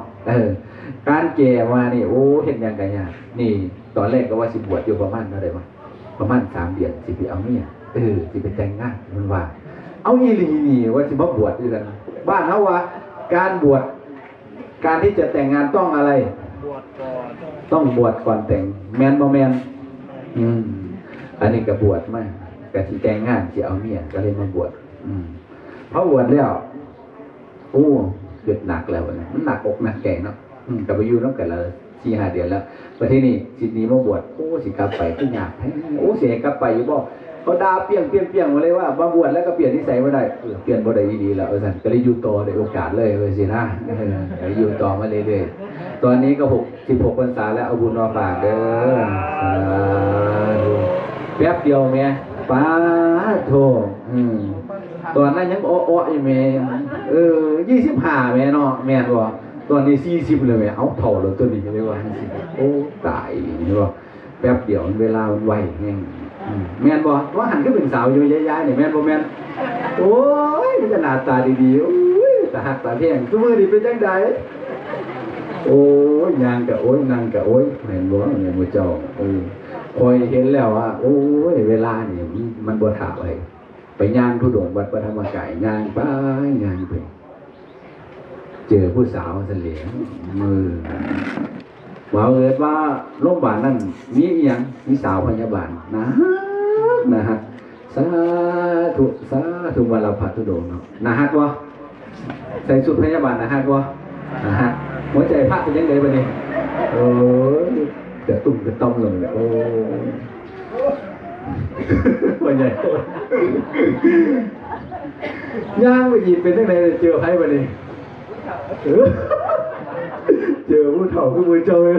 Speaker 2: การแก่มานี่โอ้เฮ็ดหยังก็ยากนี่ตอนแรกก็ว่าสิบวชอยู่ประมาณเท่าใดวะประมาณ3เดือนสิไปเอาเมียสิไปแต่งงานมันว่าเอาอีหลีนี่ว่าสิมาบวชด้วยกันบ้านเฮาว่าการบวชการที่จะแต่งงานต้องอะไร
Speaker 4: บวชก่อน
Speaker 2: ต้องบวชก่อนแต่งแม่นบ่แม่นอันนี้ก็บวชมาก็สิแต่งงานสิเอาเมียก็เลยมาบวชพอบวชแล้วโอ้เกิดหนักแล้วเนี่ยมันหนักอกหนักใจเนาะก็ไปอยู่นำกันละ4-5 เดือนแล้วประเทศนี้สิหนีมาบวชโอ้สิกลับไปคือยากแท้โอ้สิให้กลับไปอยู่บ่เขาด่าเปี้ยงมาเลยว่ามาบวชแล้วก็เปลี่ยนนิสัยบ่ได้เปลี่ยนบ่ได้ดีๆแล้วซั่นก็เลยอยู่ต่อได้โอกาสเลยว่าสินะอยู่ต่อมาเรื่อยๆตอนนี้ก็16 พรรษาแล้วเอาบุญมาฝากเด้อสาธุแป๊บเดียวแม่ป้าโธ่ตอนนั้นยังอ้อๆอยู่แม่25แม่เนาะแม่นบ่ตอนนี้40เลยแม่เอาเฒ่าแล้วตัวนี้เลยว่าโอ้ตายนี่บ่แป๊บเดียวเวลามันไวแฮงแม่นบ่ว่าหันก็เป็นสาวอยู่ย้ายๆนี่แม่นบ่แม่นโอ้ยมันจะหน้าตาดีๆโอ้ยตาฮักตาแพงซุมื้อนี้เป็นจังได๋โอ้ยย่างก็โอ้ยนั่งก็โอ้ยแม่นบ่แม่นบ่เจ้าคอยเห็นแล้วว่าโอ้ยเวลานี่มันบ่ท่าไว้ไปย่างธุดงค์วัดพระธรรมกายย่างไปย่างไปเจอผู้สาวเสลียงมือว่าว่าโรงพยาบาลนั่นมีอีหยังมีสาวพยาบาลนะฮะสาธุวันเราผัดทุดงเนาะนะฮะวะใส่ชุดพยาบาลนะฮะวะนะฮะหัวใจพระเป็นยังไงบ้างเนี่ยโอ้ยเดี๋ยวตุ่มจะต้มลงเลยโอ้วันใหญ่ย่างไปหยิบเป็นยังไงเจอไพ่บ้างเนี่ยเจอผู้เฒ่าก็มือเจ้าเลย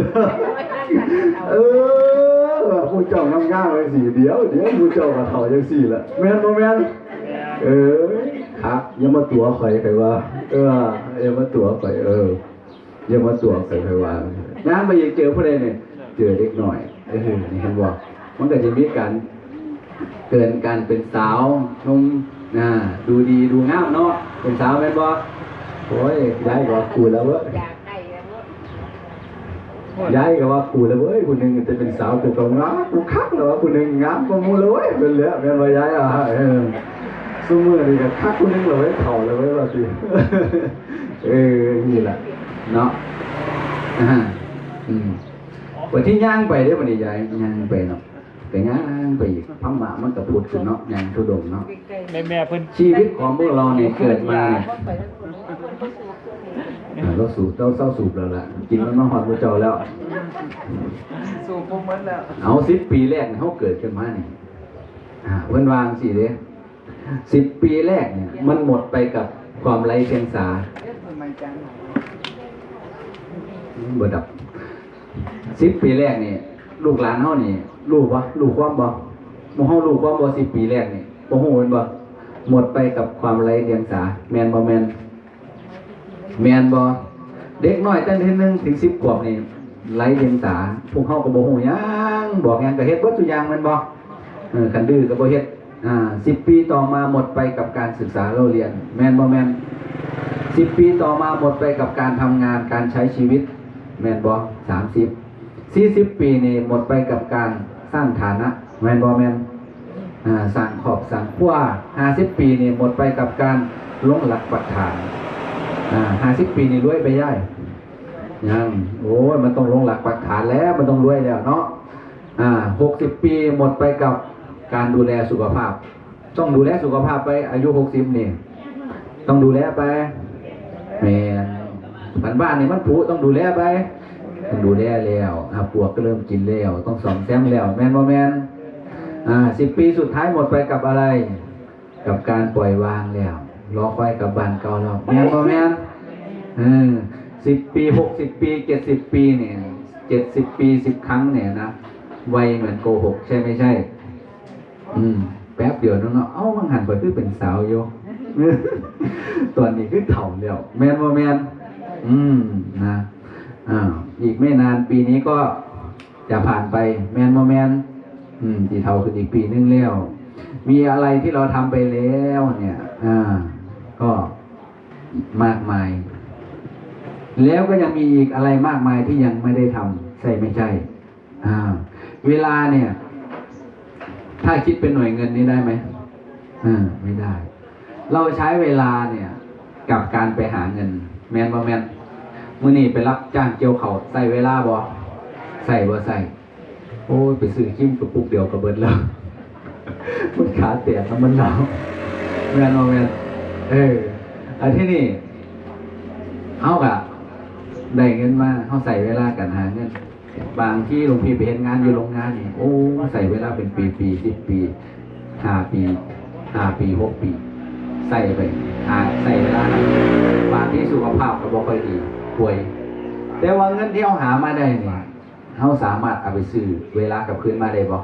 Speaker 2: ผู้เจ้างามๆเลยสิเดี๋ยวผู้เจ้ากับเฒ่าจังสี่ละแม่นบ่แม่นครับอย่ามาตัวข่อยไปว่าอย่ามาตัวข่อยอย่ามาตัวข่อยไปว่าย่างไปยังเจอผู้ใดเนี่ยเจอเด็กหน่อยนี่เห็นบ่มันก็จะมีการเกินการเป็นสาวนุ่มดูดีดูงามเนาะเป็นสาวแม่นบ่โอ้ยย้ายก็ว่ากูแล้วเว้ยย้ายก็ว่ากูแล้วเว้ยคนหนึ่งจะเป็นสาวกูก็งามกูคักแล้วว่าคนหนึ่งงามกว่ามูเลยเว้ยเป็นเหลือเป็นว่าย้ายสู้มือนี่ก็คักคนหนึ่งเลยเข่าเลยเว้ยว่าสินี่แหละเนาะวันที่ย่างไปได้วันนี้ย้ายย่างไปเนาะแต่ย่างไปอีกพัมมะมันก็พูดขึ้นเนาะย่างทุดงเนาะ
Speaker 4: แม่เพิ่น
Speaker 2: ชีวิตของพวกเราเนี่ยเกิดมาเราสูบเศร้าสูบแล้วล่ะกินมันมาหอดมือเจ้าแล้ว
Speaker 3: สูบผมมันแล้ว
Speaker 2: เอา10 ปีแรกเขาเกิดขึ้นมาเนี่ยเพิ่นวางสิเด้10 ปีแรกเนี่ยมันหมดไปกับความไร้เดียงสาบ่ดับ10 ปีแรกเนี่ยลูกหลานเฮานี่รู้บ่รู้ความบ่บ่เฮารู้ความบ่10 ปีแรกนี่บ่ฮู้แม่นบ่หมดไปกับความไร้เดียงสาแม่นบ่แม่นบ่เด็กน้อยตั้งแต่1 ถึง 10 ขวบนี่ไร้เดียงสาพวกเฮาก็บ่ฮู้หยังบอกหยังก็เฮ็ดเบิดทุกอย่างแม่นบ่คันดื้อก็บ่เฮ็ด10 ปีต่อมาหมดไปกับการศึกษาเราเรียนแม่นบ่แม่น10 ปีต่อมาหมดไปกับการทำงานการใช้ชีวิตแม่นบ่30 40 ปีนี่หมดไปกับการสร้างฐานะแมนบอแมนสร้างขอบสร้างขั้ว50 ปีนี่หมดไปกับการลงหลักปักฐาน50 ปีนี่รวยไปย่ายยังโอ้ยมันต้องลงหลักปักฐานแล้วมันต้องรวยแล้วเนาะ60 ปีหมดไปกับการดูแลสุขภาพต้องดูแลสุขภาพไปอายุ60นี่ต้องดูแลไปแม่นบ้านนี่มันผุต้องดูแลไปต้องดูแลแล้วปวกก็เริ่มกินแล้วต้องซ่อมแซมแล้วแม่นบ่แม่น10 ปีสุดท้ายหมดไปกับอะไรกับการปล่อยวางแล้วรอคอยกับบ้านเก่าแล้วแม่นบ่แม่น10 ปี60 ปี70 ปีเนี่ย70 ปี10 ครั้งเนี่ยนะวัยเหมือนโกหกใช่ไม่ใช่แป๊บเดียวน้องๆมันหันไปคือเป็นสาวอยู่ ตอนนี้คือเฒ่าแล้วแม่นบ่แม่นนะอีกไม่นานปีนี้ก็จะผ่านไปแม่นบ่แม่นที่เฒ่าขึ้นอีกปีนึงแล้วมีอะไรที่เราทำไปแล้วเนี่ยก็มากมายแล้วก็ยังมีอีกอะไรมากมายที่ยังไม่ได้ทำใช่ไม่ใช่เวลาเนี่ยถ้าคิดเป็นหน่วยเงินนี้ได้ไหมไม่ได้เราใช้เวลาเนี่ยกับการไปหาเงินแมนบ่แมนมื้อนี้ไปรับจ้างเกี่ยวเขาใส่เวลาบ่ใส่บ่ใส่โอ้ยไปซื้อคิมกระปุกเดียวกับเบิดแล้วมันขาเตียนแล้วมันหนาวแมนบ่แมนอันที่นี่เอากะได้เงินมาเขาใส่เวลากันหาเงินบางที่หลวงพี่ไปเห็นงานอยู่โรงงานนี่โอ้ใส่เวลาเป็นปี10 ปี5 ปี5 ปี6 ปีใส่ไปใส่เวลาบางที่สุขภาพก็บ่ค่อยดีป่วยแต่ว่าเงินที่เขาหามาได้เนี่ยเขาสามารถเอาไปซื้อเวลากับคืนมาได้บ่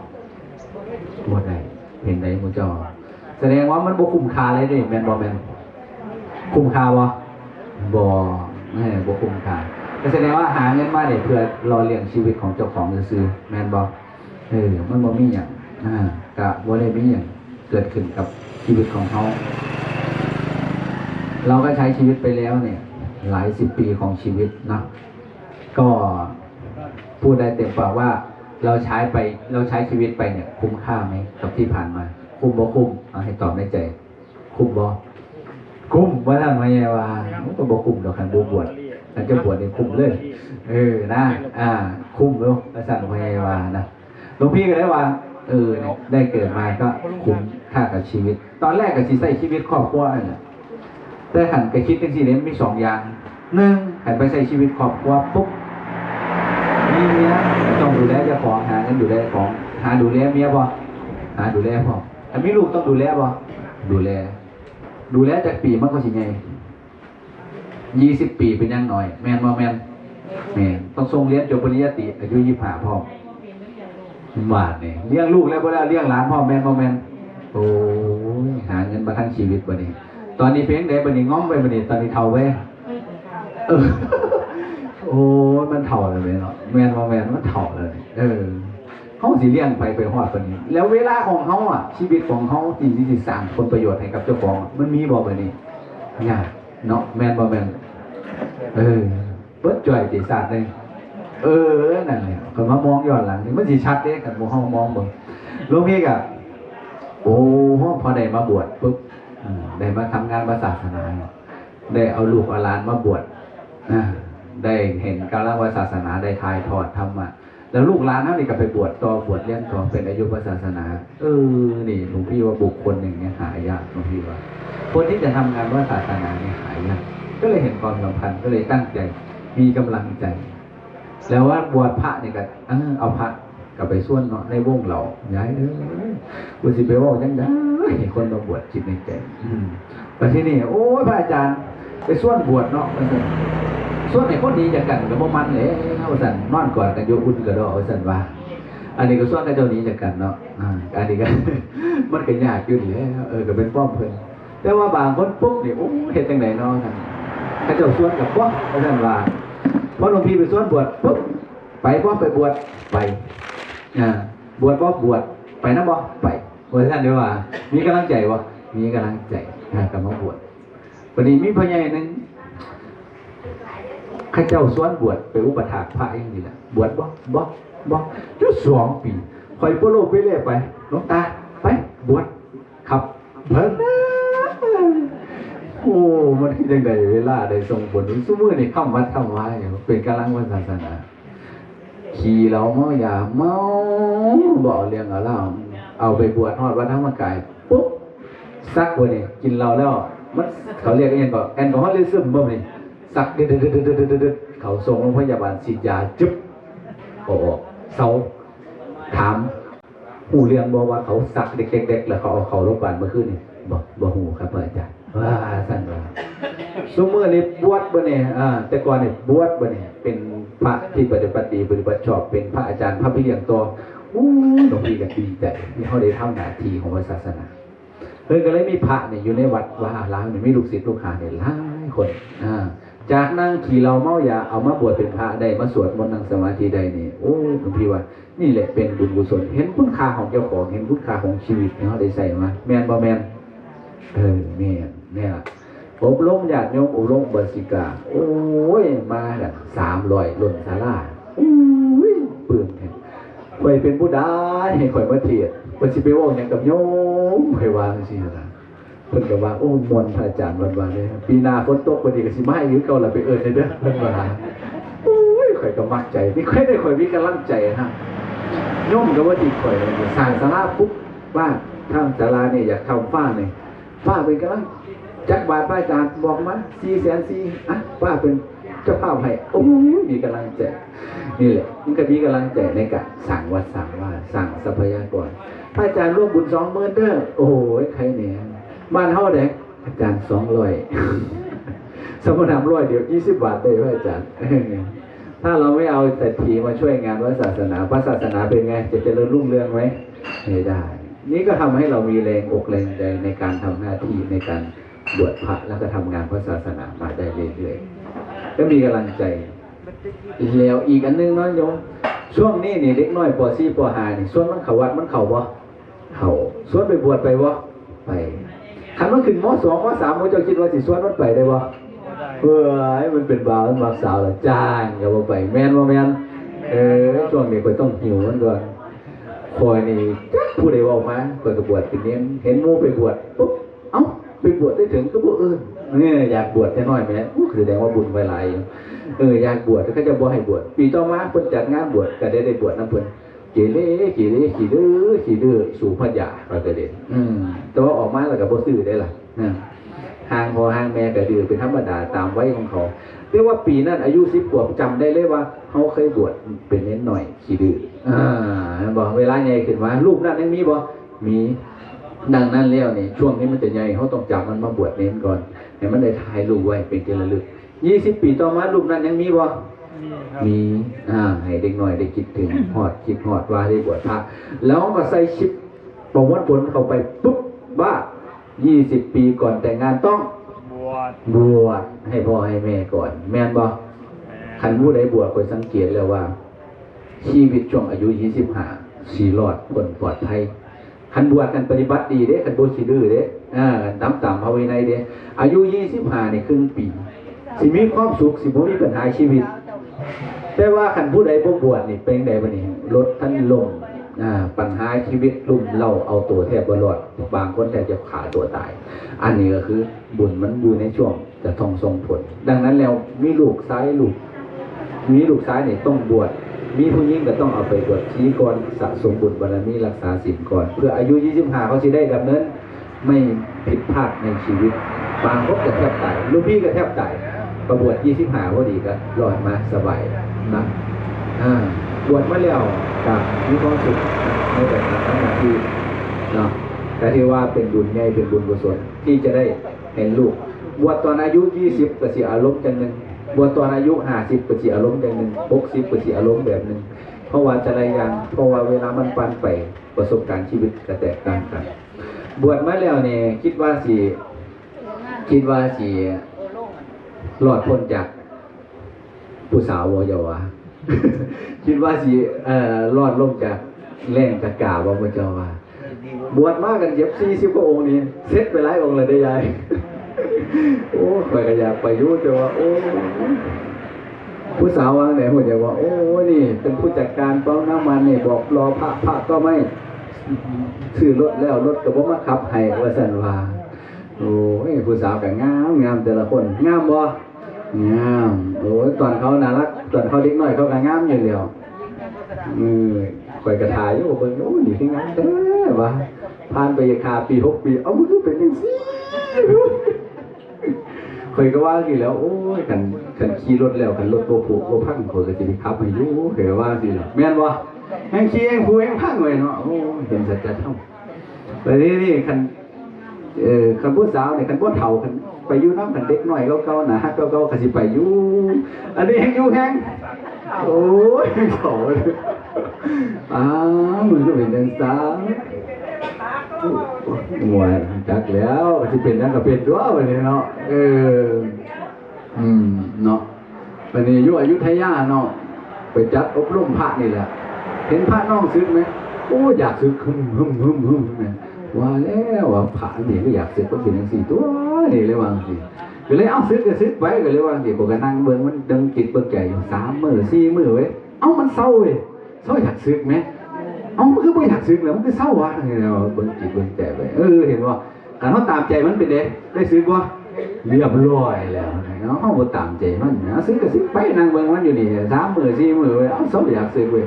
Speaker 2: บ่ได้เห็นได้หมู่เจ้าแสดงว่ามันบ่คุ้มค่าเลยเด้แม่นบ่แม่นคุ้มค่าบ่บ่คุ้มค่าก็แสดงว่าหาเงินมาได้เพื่อรอเลี้ยงชีวิตของเจ้าของซื่อแม่นบ่มันบ่มีหยังก็บ่ได้มีหยังเกิดขึ้นกับชีวิตของเขาเราก็ใช้ชีวิตไปแล้วเนี่ยหลาย10 ปีของชีวิตนะก็พูดได้เต็มปากว่าเราใช้ชีวิตไปเนี่ยคุ้มค่าไหมกับที่ผ่านมาคุ้มบ่คุ้มให้ตอบในใจคุ้มบ่คุ้มว่าท่านมาแย่ว่าก็บ่คุ้มดอกคันบวชอันจะบวชนี่คุ้มเลยนะคุ้มเนาะอาจารย์มาแย่ว่านะหลวงพี่ก็ได้ว่าได้เกิดมาก็คุ้มค่ากับชีวิตตอนแรกก็สิใช้ชีวิตครอบครัวน่ะแต่หันไปคิดจังซี่เนี่ยมี2อย่าง1หันไปใช้ชีวิตครอบครัวปุ๊บมีเมียต้องดูแลเจ้าของหาเงินดูแลของหาดูแลเมียบ่หาดูแลพ่อถ้ามีลูกต้องดูแลบ่ดูแลจากปีมันก็สิไง20 ปีเป็นยังหน่อยแม่นบ่แม่นต้องส่งเรียนจบปริญญาตรีอายุ25พ่อหวานนี่เลี้ยงลูกแล้วบ่ได้เลี้ยงหลานพ่อแม่นบ่แม่นโอ้ยหาเงินมาทั้งชีวิตบัดนี้ตอนนี้เพียงใดบัดนี้ง้อมไปบัดนี้ตอนนี้เฒ่าเว้ยโอ้มันเฒ่าเลยเนาะแม่นบ่แม่นมันเฒ่าเลยเขาสิเลี้ยงไปฮอดบัดนี้แล้วเวลาของเขาชีวิตของเขาที่สิสร้างผลประโยชน์ให้กับเจ้าของมันมีบ่บัดนี้ยากเนาะแม่นบ่แม่นเปิดจ่อยสิศาสตร์นึงนั่นแหละก็มามองย้อนหลังนี่มันสิชัดเด้กันหมู่เฮามองเบิ่งหลวงพี่ก็โอ้พอได้มาบวชปุ๊บได้มาทำงานศาสนาได้เอาลูกเอาหลานมาบวชได้เห็นการละศาสนาได้ถ่ายทอดธรรมะแล้วลูกหลานเฮานี่ก็ไปบวชเรียนต่อเป็นอายุศาสนานี่หลวงพี่ว่าบุคคลหนึ่งเนี่ยหายากหลวงพี่ว่าคนที่จะทำงานศาสนาเนี่ยหายากก็เลยเห็นความสำคัญก็เลยตั้งใจมีกำลังใจแล้วว่าบวชพระนี่ก็เอาพระกับไปส่วนเนาะในวงเราย้ายกูสิไปว่าจังได๋คนมาบวชจิตในใจไปที่นี่โอ้ยพระอาจารย์ไปส่วนบวชเนาะส่วนไหนคนดีจากกันก็บ่มันเลยเอาสั่นนอนกอดกันอยู่อุ่นก็ดอกเอาสั่นว่าอันนี้ก็ส่วนกับเจ้านี้จากกันเนาะอันนี้ก็มันก็ยากอยู่นี่ก็เป็นป้อมเพิ่นแต่ว่าบางคนปุ๊บนี่โอ้เฮ็ดจังได๋เนาะท่านเขาเจ้าส่วนกับบ่เอาสั่นว่าพอหลวงพี่ไปส่วนบวชปุ๊บไปบ่ไปบวชไปบวชบ่บวชไปนะบ่ไปว่าท่านเด้อว่ามีกำลังใจบ่มีกำลังใจกับมาบวชพอดีมีพ่อใหญ่นึง ข้าเจ้าสวนบวชไปอุปถากพระอย่างนี้แหละบวชบ่จุด2 ปีคอยโปโลไปเรื่อยไปหลวงตาไปบวชครับเพิ่นโอ้มันยังไงเวลาได้ส่งผลซุมื้อนี่เข้าวัดเข้าว่าอย่างเป็นกำลังวันศาสนาขี่เราเมายาเมาบ่เรื่องเอาเหล้าเอาไปบวชฮอดวัดธรรมกายปุ๊บซักบ่นี่กินเหล้าแล้วมันเขาเรียกอีหยังก็แอลกอฮอลิซึมบ่นี่ซักเด็ดๆๆๆเขาส่งโรงพยาบาลฉีดยาจึ๊บออกเซาถามหูเรื่องบ่ว่าเขาซักเด็กๆแล้วเขาเอาเขาโรงพยาบาลเมื่อคืนนี่บ่ฮู้ครับอาจารย์ว่าซั่นว่าซุมื้อนี้บวชบ่นี่แต่ก่อนนี่บวชบ่นี่เป็นพระที่ปฏิบัติดีปฏิบัติชอบเป็นพระอาจารย์พระพี่เลี้ยงโตหลวงพี่ก็ดีใจที่เขาได้ทำหน้าที่ของศาสนาเพิ่นก็เลยมีพระนี่อยู่ในวัดว่าล้างนี่มีลูกศิษย์ลูกหาเนี่ยหลายคนจากนั่งขี่เราเมายาเอามาบวชเป็นพระได้มาสวดมนต์นั่งสมาธิได้นี่โอ้หลวงพี่ว่านี่แหละเป็นบุญกุศลเห็นคุณค่าของเจ้าของเห็นคุณค่าของชีวิตที่เขาได้ใส่มาแม่นบ่แม่นแม่นเนี่ยอบรมญาติโยมอบรมบสิกาโอ้ยมาละ300ล้นศาลาโอ้ยปลื้มแท้ข่อยเป็นผู้ใดให้ข่อยมาเทศน์เพิ่นสิไปเว้าหยังกับโยมข่อยวาจังซี่ล่ะเพิ่นก็ว่าโอ้มวนพระอาจารย์วันๆเลยปีหน้าฝนตกพอดีก็สิมาให้อยู่เก่าล่ะไปเอิ้นได้เด้อเพิ่นว่าโอ้ยข่อยก็มักใจนี่ข่อยได้ข่อยมีกำลังใจฮะโยมก็ว่าดีข่อยสร้างศาลาปุ๊บว่าทางศาลานี่อยากทำฟ้านี่ฟ้าเป็นกำลังจักบาทพระอาจารย์บอกมา400,000อ่ะป้าเป็นเจ้าภาพให้โอ้ยมีกำลังใจนี่แหละมันก็มีกำลังใจในการสั่งวัดสั่งว่าสั่งทรัพยากรพระอาจารย์ร่วมบุญ20,000เด้อโอ้ยใครเนี่ยบ้านเฮาเด้อาจารย์200สมณ100เดี๋ยว20 บาทได้พระอาจารย์ถ้าเราไม่เอาเศรษฐีมาช่วยงานวัดศาสนาพระศาสนาเป็นไงจะเจริญรุ่งเรืองไหมไม่ได้นี่ก็ทำให้เรามีแรงอกแรงใจในการทำหน้าที่ในการบวชพระแล้วก็ทำงานพระศาสนามาได้เรื่อยๆก็มีกำลังใจแล้วอีกอันนึงเนาะโยมช่วงนี้นี่เด็กน้อยป .4 ป .5 นี่ส่วนมันเข้าวัดมันเข้าบ่เข้าส่วนไปบวชไปบ่ไปคันมันขึ้นม .2 ม .3 บ่เจ้าคิดว่าสิส่วนมันไปได้บ่มันเป็นบ่าวมันมักสาวล่ะจ้างก็บ่ไปแม่นบ่แม่นช่วงนี้ข่อยต้องหิวมันก่อนข่อยนี่ผู้ใดเว้ามาข่อยก็บวชเป็นเน้นเห็นหมู่ไปบวชปุ๊บเอ้าไปบวชได้ถึงก็บ่เนี่ยอยากบวชแค่น้อยแม่แสดงว่าบุญไว้หลายอยากบวชเขาจะบ่ให้บวชปีต่อมาเพิ่นจัดงานบวชก็ได้บวชนำเพิ่นเกเรขี้ดื้อสู่พระยาว่าก็ได้แต่ว่าออกมาแล้วก็บ่ซื่อได้ล่ะห่างพ่อห่างแม่ก็ดื้อเป็นธรรมดาตามวัยของเขาเรียกว่าปีนั้นอายุ10 ขวบจำได้เลยว่าเฮาเคยบวชเป็นเน้นหน่อยขี้ดื้อบอกเวลาใหญ่ขึ้นมารูปนั้นยังมีบ่มีดังนั้นแล้วนี่ช่วงนี้มันจะใหญ่เขาต้องจับมันมาบวชเน้นก่อนให้มันได้ถ่ายรูปไว้เป็นที่ระลึก20 ปีต่อมารูปนั้นยังมีบ่มีให้เด็กน้อยได้คิดถึงคิดฮอดว่าได้บวชพระแล้วก็ใส่ชิปประมวลผลเข้าไปปุ๊บว่า20 ปีก่อนแต่งงานต้องบวชให้พ่อให้แม่ก่อนแม่นบ่คันผู้ใดบวชคอยสังเกตแล้วว่าชีวิตช่วงอายุ25สิรอดพ้นปลอดภัยคันบวชกันปฏิบัติดีเด้คันบ่ขี้ดื้อเด้ตามภาวินัยเด้อายุ25นี่ครึ่งปีสิมีความสุขสิบ่มีปัญหาชีวิตแต่ว่าคันผู้ใดบ่บวชนี่เป็นไดบัดนี้ลดทันลงปัญหาชีวิตลุ่มเล่าเอาตัวแทบบ่รอดบางคนแทบจะฆ่าตัวตายอันนี้ก็คือบุญมันอยู่ในช่วงจะต้องส่งผลดังนั้นแล้วมีลูกซ้ายนี่ต้องบวชมีผู้หญิงก็ต้องเอาไปบวชชีก่อนสะสมบุญบารมีรักษาศีลก่อนเพื่ออายุ25เขาสิได้ดำเนินไม่ผิดพลาดในชีวิตบางคนก็แทบตายลูกพี่ก็แทบตายประบวช25พอดีก็รอดมาสบายนะบวชมาแล้วก็มีความสุขในแต่ละครั้งที่เนาะแต่ที่ว่าเป็นบุญใหญ่เป็นบุญกุศลที่จะได้เห็นลูกบวชตอนอายุ20ก็สิอารมณ์จังนึงบวชตอนอายุ50ก็สิอารมณ์อย่างนึง60ก็สิอารมณ์แบบนึงเพราะว่าจะได้อย่างเพราะว่าเวลามันปันไปประสบการณ์ชีวิตก็แตกต่างกันบวชมาแล้วเนี่ยคิดว่าสิรอดพ้นจากผู้สาววยวะ คิดว่าสิรอดลงจากแรงตะกาว่าพระเจ้าว่าบวชมากันเย็บ40 กว่าองค์นี่เสร็จไปหลายองค์เลยได้ยายโอ้ข่อยก็อยากไปอยู่แต่ว่าโอ้ ผู้สาวว่าไหนหัวใจว่าโอ้นี่เป็นผู้จัดการปั๊มน้ำมันนี่บอกรอพระก็ไม่ซื้อรถแล้วรถก็บ่มาขับให้ว่าซั่นว่าโอ้ยผู้สาวก็งามแต่ละคนงามบ่งามโอ้ยตอนเขาน่ารักตอนเขาเด็กน้อยเขาก็งามอยู่แล้วข่อยก็ถ่ายอยู่เบิ่งโอ้นี่คืองามแท้ว่าผ่านไปคาปี6ปีเอ้ามันคือเป็นจังซี่ข่อยก็ว่าสิแล้วโอ้ยคันขี่รถแล้วคันรถบ่ผูกบ่พังข่อยก็สิไปขับให้อยู่ข่อยก็ว่าสิแม่นบ่แฮงขี่แฮงผูกแฮงพังไว้เนาะโอ้เห็นสัจธรรมแล้วนี่คันผู้สาวเนี่ยคันบ่เฒ่าคันไปอยู่นำคันเด็กน้อยเก่าๆน่ะฮักเก่าๆก็สิไปอยู่อันนี้แฮงอยู่แฮงโอ้ยเฒ่ามันก็เป็นจังซั่นหมวยจักแล้วสิเป็นจังก็เป็นตัวบัดนี้เนาะเนาะบัดนี้อยู่อยุธยาเนาะไปจัดอบรมพระนี่แหละเห็นพระน้องสึกมั้ยโอ้อยากสึกหึมว่าแล้วว่าพระนี่ก็อยากสึกก็เป็นจังซี่ตัวนี่เลยว่าสิก็เลยเอาสึกก็สึกไว้ก็เลยว่าสิบ่ก็นั่งเบิ่งมันดึงจิตเบิ่งใจอยู่3มื้อ4มื้อเว้ยเอ้ามันเศร้าเว้ยเศร้าอยากสึกมั้ยเอ้ามันคือบ่อยากสึกแล้วมันคือเศร้าวะนี่เนาะเบิ่งจิตเบิ่งใจไปเห็นบ่คันเฮาตามใจมันเป็นได้สึกบ่เรียบร้อยแล้วเนาะเฮาบ่ตามใจมันนะสึกก็สึกไปนั่งเบิ่งมันอยู่นี่3มื้อ4มื้อเว้ยเอ้าเศร้าอยากสึกเว้ย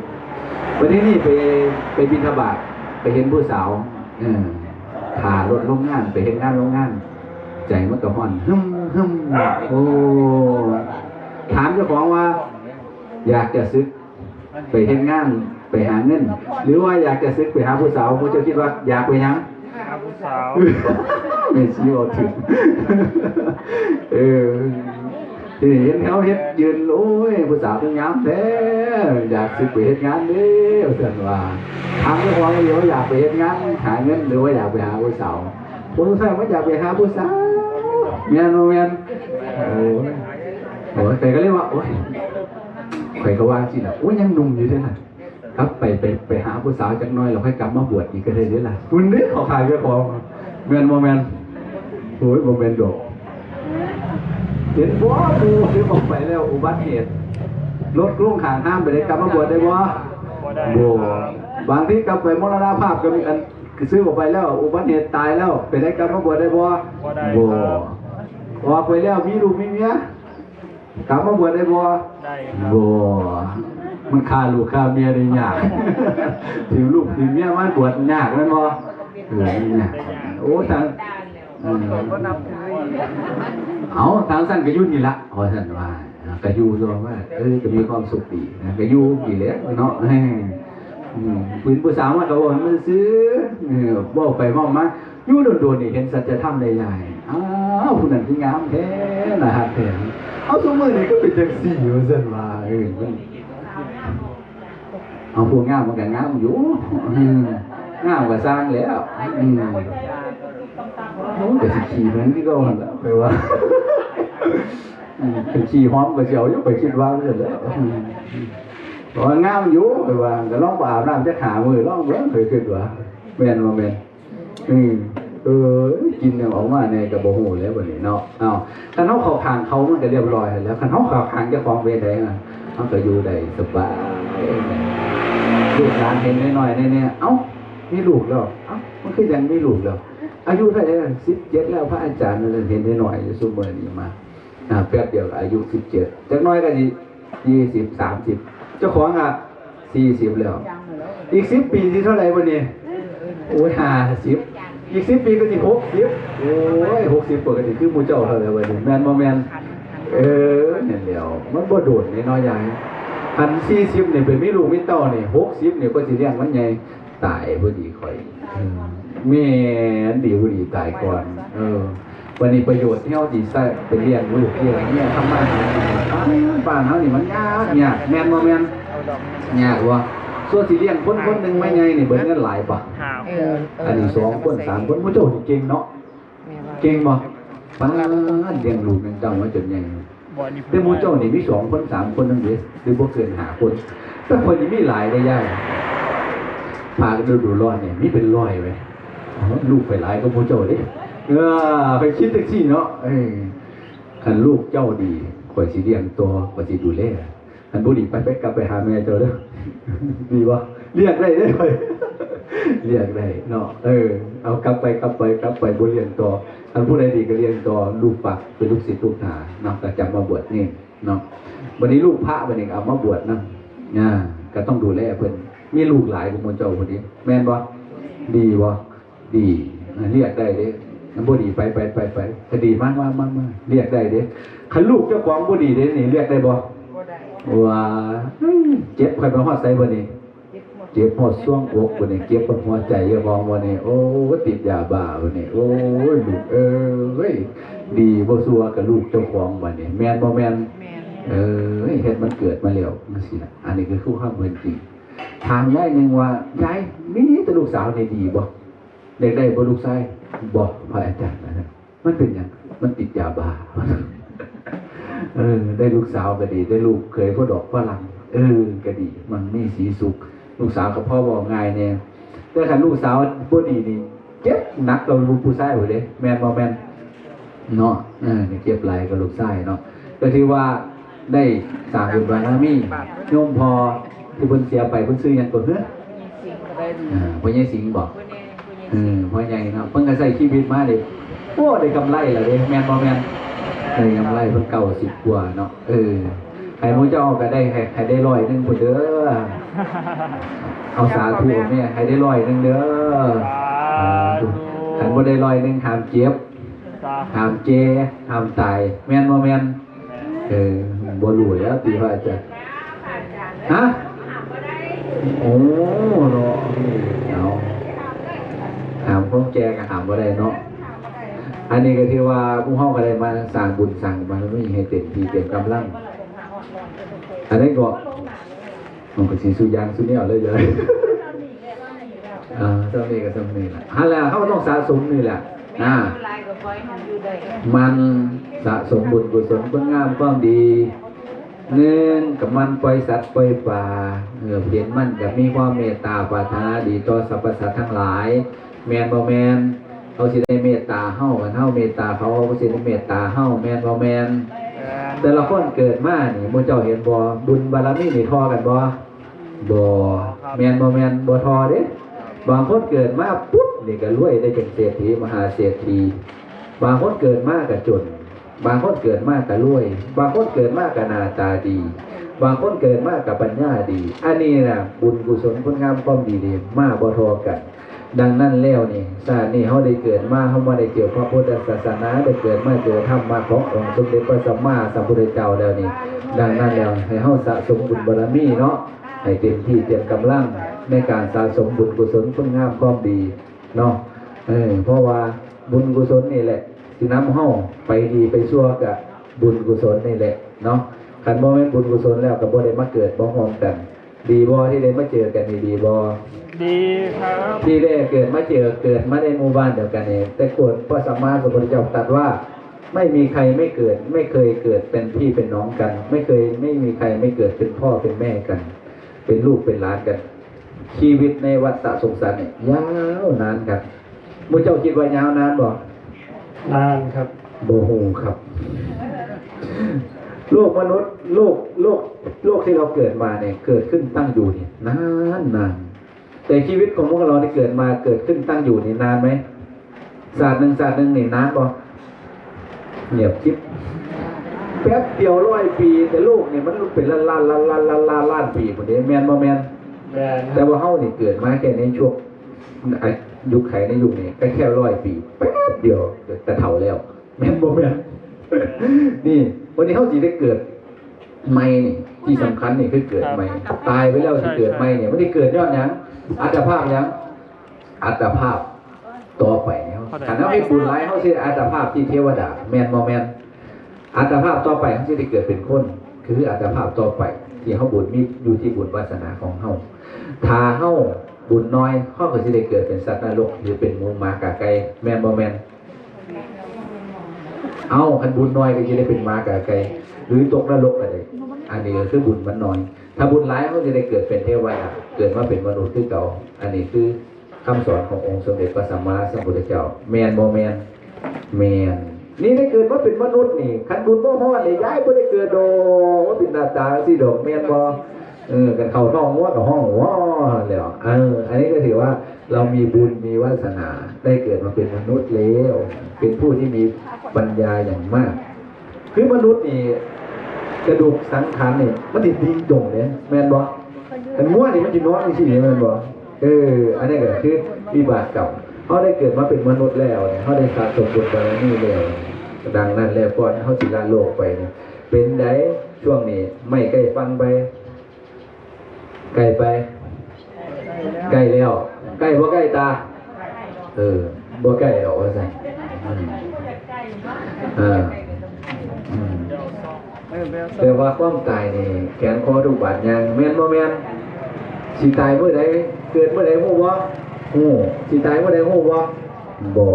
Speaker 2: วันนี้นี่ไปบิณฑบาตไปเห็นผู้สาวถ่ารถโรงงานไปเห็นงานโรงงานใจมันก็ฮ้อนหึมโอ้ถามเจ้าของว่าอยากจะซึกไปเห็นงานไปหาเงินหรือว่าอยากจะซึกไปหาผู้สาวผู้เจ้าคิดว่าอยากไปยัง
Speaker 4: หาผู้สาว
Speaker 2: ไม่ชี้เอาถึงที่เห็นเขาเฮ็ดยืนโอ้ยผู้สาวทั้งงามแท้อยากซึกไปเฮ็ดงานเด้อซั่นว่าถามเจ้าของว่าอยากไปเฮ็ดงานหาเงินหรือว่าอยากไปหาผู้สาวผู้ชายว่าอยากไปหาผู้สาวแม่นบ่แม่นโอ้ยแต่ก็เรียกว่าโอ้ยข่อยก็ว่าสิล่ะโอ้ยยังหนุ่มอยู่เด้อล่ะครับไปหาผู้สาวจักหน่อยแล้วค่อยกลับมาบวชอีกก็ได้เด้อล่ะคุณเด้อเขาขายเจ้าของแม่นบ่แม่นโอ้ยบ่แม่นดอกเห็นบ่ดูที่ออกไปแล้วอุบัติเหตุรถกลุ้งข้างทางไปได้กลับมาบวชได้บ่บ่บางทีกลับไปมรณภาพก็มีอันซื้อออกไปแล้วอุบัติเหตุตายแล้วไปได้กลับมาบวชได้บ่บ่ออกไปแล้วมีลูกมีเมียกลับมาบวชได้บ่
Speaker 4: ได้
Speaker 2: บ่มันฆ่าลูกฆ่าเมียได้ยากถึงลูกถึงเมียมันบวชยากแม่นบ่เนี่ยโอ้ทางเอาทางสั้นก็อยู่นี่ละพอท่านว่าก็อยู่ตัวว่าก็มีความสุขดีนะก็อยู่กี่แล้วเนาะปืนผู้สาวว่าก็บอกมันซื้อบอกไปบอกมาอยู่โดนๆนี่เห็นสัจธรรมได้ใหญ่ผู้นั้นคืองามแท้นะฮะแท้เอาสมมือนี่ก็เป็นจังซี่ว่าซั่นว่าเอาพวกงามมันก็งามอยู่งามก็สร้างแล้วแต่สิขี่มันที่ก็มันแล้วไปว่าเป็นขี่หอมก็เสียวอยู่ไปคิดว่าเลยแล้วเพราะงามอยู่ไปว่าก็ลองอาบน้ำจะขามือลองเบิ่งเคยคิดว่าแม่นบ่แม่นกินเนี่ยออกมาเนี่ยก็บ่ฮู้แล้วบัดนี้เนาะคันเฮาเข้าข้างเขามันก็เรียบร้อยแล้วคันเฮาเข้าข้างเจ้าของเวรได้น่ะมันก็อยู่ได้สบายลูกหลานเห็นน้อยๆเนี่ยเอ้ามีลูกแล้วมันคือยังมีลูกแล้วอายุเท่าไหร่17แล้วพระอาจารย์เห็นหน่อยอยู่ซุมื้อนี้มาแป๊บเดียวอายุ17จักน้อยก็สิ20 30เจ้าของ40แล้วอีก10ปีสิเท่าไหร่บัดนี้โอ้ย50อีก10ปีก็สิ60โอ้ย60ปกติคือหมู่เจ้าเท่าไหร่บัดนี้แม่นบ่แม่นนั่นแหล้วมันบ่โดดน้อยใหญ่คัน40นี่เป็นมีลูกมีเต้านี่60นี่ก็สิเลี้ยงมันใหญ่ตายพอดีค่อยแม่ดีพอดีตายก่อนวันนี้ประโยชน์ที่เฮาสิใช้ไปเลี้ยงลูกเลี้ยงเนี่ยทำมาบ้านเฮานี่มันยากแม่นบ่แม่นยากบ่ส่วนสิเลี้ยงคนนึงไม่ใหญ่นี่เบิดเงินหลายป่ะอันนี้2คน3คนผู้เจ้าเก่งเนาะเก่งบ่ปานเลี้ยงลูกนึงเจ้ามาจนใหญ่แต่หมู่เจ้านี่มี2คน3คนนึงเด้หรือบ่เกิน5คนแต่คนนี่มีหลายได้ยากพาดูร้อนเนี่ยมีเป็นร้อยไว้ลูกไปหลายก็หมู่เจ้าเด้ไปคิดจังซี่เนาะคันลูกเจ้าดีข่อยสิเลี้ยงตัวข่อยสิดูแล อันบุรีไปกลับไปหาแม่เจ้าเด้อดีวะเรียกได้เลยเรียกได้เนาะเอากลับไปบ่เรียนต่ออันผู้ใดดีก็เรียนต่อลูกปักเป็นลูกศิษย์ลูกหาเนาะก็จำมาบวชนี่เนาะวันนี้ลูกพระวันนี้เอามาบวชนะก็ต้องดูแลเพิ่นมีลูกหลายของมนเจ้าคนนี้แม่นบ่ดีบ่ดีเรียกได้เด้อันบ่ดีไปคดีมากเรียกได้เด้คันลูกเจ้าของบ่ดีเด้นี่เรียกได้บ่ว่าเจ็บใครมาฮอดใส่บ่นี่เจ็บฮอดช่วงอกบ่นี่เจ็บหัวใจอย่ามองบ่นี่โอ้ติดยาบ้าบ่นี่โอ้ยลูกเว้ยดีบ่ซัวกับลูกเจ้าของบ่นี่แม่นบ่แม่นเฮ็ดมันเกิดมาแล้วจังซี่น่ะอันนี้คือคู่ความเป็นจริงถามยายนึงว่ายายมีแต่ลูกสาวนี่ดีบ่ได้บ่ลูกชายบ่พระอาจารย์นะมันเป็นหยังมันติดยาบ้าได้ลูกสาวก็ดีได้ลูกเคยพ่อดอกฝรั่งก็ดีมันมีสีสุขลูกสาวกับพ่อบอกง่ายเนี่ยแต่ถ้าลูกสาวบ่ดีนี่เจ็บหนักเราลูกผู้ชายโหเลยแม่นบ่แม่นเนาะนี่เจ็บหลายกับลูกชายเนาะก็ถือว่าได้สร้างบุญบารมีโยมพอที่เพิ่นเสียไปเพิ่นซื้อหยังก่อนเด้อพ่อใหญ่สิงห์บอกพ่อใหญ่เนาะเพิ่นก็ใช้ชีวิตมาได้โอ้ได้กำไรแล้วเด้แม่นบ่แม่นได้กำไรเพิ่น90กว่าเนาะใครหมู่เจ้าก็ได้ให้ได้100นึงพุ่นเด้อเอาสาธุแม่ให้ได้100นึงเด้อคันบ่ได้100นึงห้ามเจ็บห้ามเจห้ามตายแม่นบ่แม่นบ่รู้แล้วติว่าจะฮะโอ้เนาะเอาห้ามของแจก็ห้ามบ่ได้เนาะอันนี้ก็ที่ว่าผู้เฮาก็ได้มาสร้างบุญสร้างบารมีให้เต็มที่เต็มกำลังอันนี้ก็มันก็สิสุยางสุแนวเลยเลยตรงนี้ก็ตรงนี้ล่ะหั่นแหละเฮาต้องสะสมนี่แหละมันสะสมบุญกุศลคุณงามความดีเงินกับมันปล่อยสัตว์ปล่อยปลาเห็นมันกับมีความเมตตาปรารถนาดีต่อสรรพสัตว์ทั้งหลายแม่นบ่แม่นเขาสิได้เมตตาเฮากันเฮาเมตตาเขาสิได้เมตตาเฮาแม่นบ่แม่นแต่ละคนเกิดมานี่หมู่เจ้าเห็นบ่บุญบารมีนี่ทอกันบ่แม่นบ่แม่นบ่ทอเด้บางคนเกิดมาปุ๊บนี่ก็รวยได้เป็นเศรษฐีมหาเศรษฐีบางคนเกิดมาก็จนบางคนเกิดมาก็รวยบางคนเกิดมาก็หน้าตาดีบางคนเกิดมาก็ปัญญาดีอันนี้น่ะบุญกุศลคุณงามความดีๆมาบ่ทอกันดังนั้นแล้วนี่ชาตินี้เฮาได้เกิดมาเฮาบ่ได้เกี่ยวพระพุทธศาสนาได้เกิดมาเจอธรรมะขององค์สมเด็จพระสัมมาสัมพุทธเจ้าแล้วนี่ดังนั้นแล้วให้เฮาสะสมบุญบารมีเนาะให้เต็มที่เต็มกำลังในการสะสมบุญกุศลคุณงามความดีเนาะเพราะว่าบุญกุศลนี่แหละสินำเฮาไปดีไปชั่วกับบุญกุศลนี่แหละเนาะคันบ่แม่นบุญกุศลแล้วก็บ่ได้มาเกิดบ่พร้อมกันดีบ่ที่ได้มาเจอกันนี่ดีบ่
Speaker 4: ดีครับ
Speaker 2: ที่ได้เกิดมาในหมู่บ้านเดียวกันนี่แต่โกรธพระสัมมาสัมพุทธเจ้าตรัสว่าไม่มีใครไม่เกิดไม่เคยเกิดเป็นพี่เป็นน้องกันไม่มีใครไม่เกิดเป็นพ่อเป็นแม่กันเป็นลูกเป็นหลานกันชีวิตในวัฏสงสารนี่ยาวนานครับหมู่เจ้าคิดว่ายาวนานบ่
Speaker 4: นานครับ
Speaker 2: บ่ฮู้ครับโลกมนุษย์โลกที่เราเกิดมาเนี่ยเกิดขึ้นตั้งอยู่นี่นานแต่ชีวิตของพวกเราที่เกิดมาเกิดขึ้นตั้งอยู่นี่นานไหมศาสตร์หนึ่งนี่นานบ่เงียบจิ๊บแป๊บเดียว100 ปีแต่โลกเนี่ยมันเป็นล้านปีหมดเลยแม่นบ่แม่นแต่ว่าเฮานี่เกิดมาแค่ในช่วงยุคไขในยุคนี้แค่100 ปีแป๊บเดียวแต่เฒ่าแล้วแม่นบ่แม่นนี่วันนี้เฮาสิได้เกิดใหม่นี่ที่สำคัญนี่คือเกิดใหม่ตายไปแล้วสิเกิดใหม่เนี่ยไม่ได้เกิดยอดหยังอัตภาพหยังอัตภาพต่อไปแล้วถ้าเฮาให้บุญหลายเฮาสิอัตภาพที่เทวดาแม่นบ่แม่นอัตภาพต่อไปเฮาสิได้เกิดเป็นคนคืออัตภาพต่อไปที่เฮาบุญมีอยู่ที่บุญวาสนาของเฮาถ้าเฮาบุญน้อยเฮาก็สิได้เกิดเป็นสัตว์นรกหรือเป็นหมูหมากาไก่แม่นบ่แม่นเอาคันบุญน้อยก็จะได้เป็นหมากาไก่หรือตกนรกอะไรอันนี้ก็คือบุญมันน้อยถ้าบุญหลายเขาจะได้เกิดเป็นเทวดาเกิดมาเป็นมนุษย์คือเก่าอันนี้คือคำสอนขององค์สมเด็จพระสัมมาสัมพุทธเจ้าแมนบ่แมนแมน นี่ได้เกิดว่าเป็นมนุษย์นี่คันบุญบ่ฮอดนี่ย้ายบ่ได้เกิดดอกว่าเป็นหน้าตาสิดอกแม่นบ่กันเข้าท้องว่ากับห้องว้าแล้วอันนี้ก็ถือว่าเรามีบุญมีวาสนาได้เกิดมาเป็นมนุษย์แล้วเป็นผู้ที่มีปัญญาอย่างมากคือมนุษย์นี่กระดูกสังขารนี่มันติดดิ้งดงเนี่ยแม่นบ่แต่งัวนี่มันสินอนนี่สิแม่นบ่อันนี้ก็คือวิบากกรรมเขาได้เกิดมาเป็นมนุษย์แล้วเนี่ยเขาได้สะสมบุญบารมีแล้วดังนั้นแล้วก่อนเขาสิละโลกไปเนี่ยเป็นไดช่วงนี้ไม่ใกล้ฟังไปใกล้ไปใกล้แล้วใกล้บ่ใกล้ตาบ่ใกล้หรอกว่าซั่นแต่ว่าความตายนี่แขนคอทุกบาดยางแม่นบ่แม่นสิตายเมื่อใดเกิดเมื่อใดฮู้บ่ฮู้สิตายเมื่อใดฮู้บ่บ่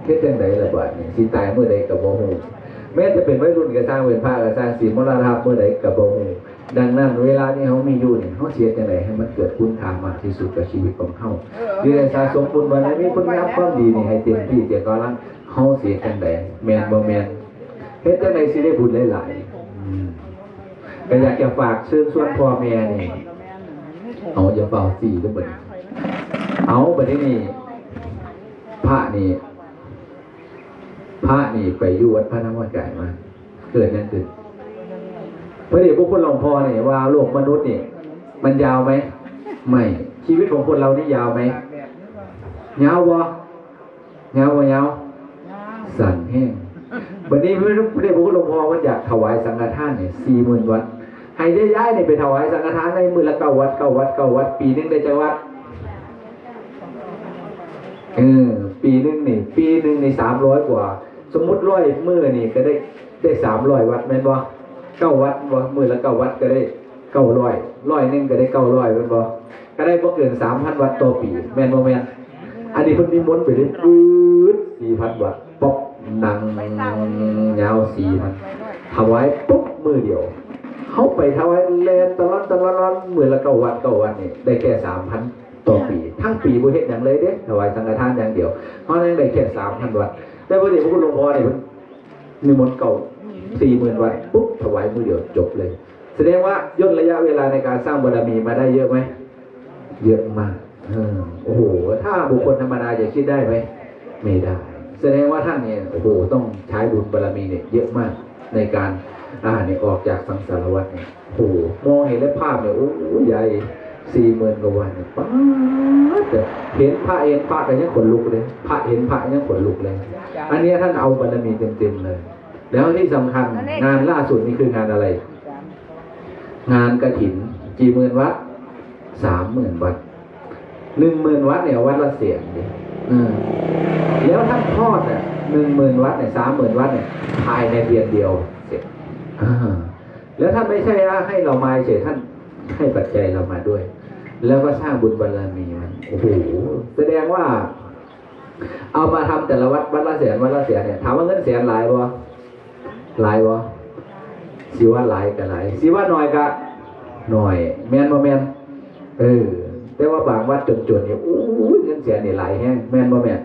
Speaker 2: เฮ็ดจังได๋ล่ะบาดนี้สิตายเมื่อใดก็บ่ฮู้แม้จะเป็นวัยรุ่นก็สร้างเป็นพระก็สร้างศีลมรณะเมื่อใดก็บ่ฮู้ดังนั้นเวลาที่เขามีอยู่เนี่ยเขาเสียจังไดให้มันเกิดคุณค่ามากที่สุดกับชีวิตของเขาที่ได้สะสมบุญบารมีคุณงามความดีนี่ให้เต็มที่เดี๋ยวก็ลังเขาเสียจังไดแม่นบ่แม่นเฮ็ดจังไดสิได้บุญหลายๆก็อยากจะฝากเชิญชวนพ่อแม่นี่เอาอย่าเฝ้าสี่เด้อบัดนี้เอาบัดนี้พระนี่ไปอยู่วัดพระนวกายมาเกิดยังขึ้นพระเดชพระคุณหลวงพ่อเนี่ยว่าโลกมนุษย์เนี่ยมันยาวไหมไม่ชีวิตของคนเรานี่ยาวไหมยาววะยาวสั่นแห้งวันนี้พระเดชพระคุณหลวงพ่อมันอยากถวายสังฆทานเนี่ย40,000 วัดให้ย้ายเนี่ยไปถวายสังฆทานในมือละ9 วัด9 วัด9 วัดปีนึงได้จังวัดปีนึงนี่300 กว่าสมมุติ100 มื้อนี่ก็ได้300 วัดแม่นบ่9 วัดบ่มือละ9 วัดก็ได้900นึงก็ได้900แม่นบ่ก็ได้บ่เกิน 3,000 วัดต่อปีแม่นบ่แม่นอันนี้เพิ่นนิมนต์ไปได้ปื๊ด 4,000 วัดป๊อกนังยาว 4,000ถวายปุ๊บมือเดียวเฮาไปถวายแลนตลอดมือละ9 วัด9 วัดนี่ได้แค่ 3,000 ต่อปีทั้งปีบ่เฮ็ดหยังเลยเด้ถวายสังฆทานอย่างเดียวเฮาได้แค่ 3,000 วัดแต่พระเดชพระคุณหลวงพ่อนี่เพิ่นนิมนต์40,000 วัดปุ๊บถวายมือเดียวจบเลยแสดงว่าย่นระยะเวลาในการสร้างบารมีมาได้เยอะไหมเยอะมากโอ้โหถ้าบุคคลธรรมดาจะคิดได้ไหมไม่ได้แสดงว่าท่านเนี่ยโอ้โหต้องใช้บุญบารมีเนี่ยเยอะมากในการเนี่ยออกจากสังสารวัฏเนี่ยโอ้โหมองเห็นแล้วภาพเนี่ยโอ้โหใหญ่40,000 กว่าวันเนี่ยป๊าดเห็นพระกันยังขนลุกเลยพระเห็นพระยังขนลุกเลยอันนี้ท่านเอาบารมีเต็มๆเลยแล้วที่สำคัญงานล่าสุดนี่คืองานอะไรงานกฐินกี่หมื่นวัด30,000 วัด10,000 วัดเนี่ยวัดละเสียงดิแล้วท่านทอดเนี่ย10,000 วัดเนี่ย30,000 วัดเนี่ยภายในเดือนเดียวเสร็จแล้วท่านไม่ใช่ให้เรามาเฉยท่านให้ปัจจัยเรามาด้วยแล้วก็สร้างบุญบารมีมันโอ้โหแสดงว่าเอามาทำแต่ละวัดละแสนเนี่ยถามว่าเงินแสนหลายบ่สิว่าหลายก็หลายสิว่าน้อยก็น้อยแม่นบ่แม่นแต่ว่าบางวัดจนๆนี่โอ้ยเงินแสนนี่หลายแฮงแม่นบ่แม่น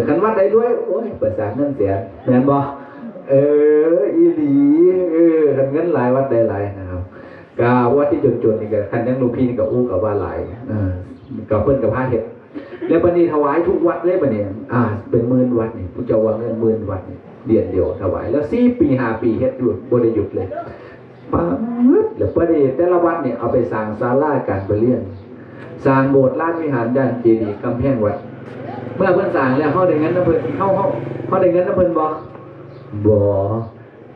Speaker 2: คันวัดใดด้วยโอ้ยประสาทเงินแสนแม่นบ่อีหลีคันเงินหลายวัดใดหลายนะครับก็วัดที่จนๆนี่ก็คันยังหลวงพี่นี่ก็อู้ก็ว่าหลายก็เพิ่นก็พาเฮ็ดแล้วบัดนี้ถวายทุกวัดเลยบัดนี้เป็น10,000 วัดนี่ผู้เจ้าว่าเงิน10,000 วัดนี่เดือนเดียวถวายแล้ว4 ปี 5 ปีเฮ็ดอยู่บ่ได้หยุดเลยปั๊บแล้วประเดี๋ยวแต่ละวัดเนี่ยเอาไปสร้างศาลาการประเรียนสร้างโบสถ์ลานวิหารด้านเจดีย์กำแพงวัดเมื่อเพิ่นสร้างแล้วเฮาได้เงินนำเพิ่นเฮาได้เงินนำเพิ่นบ่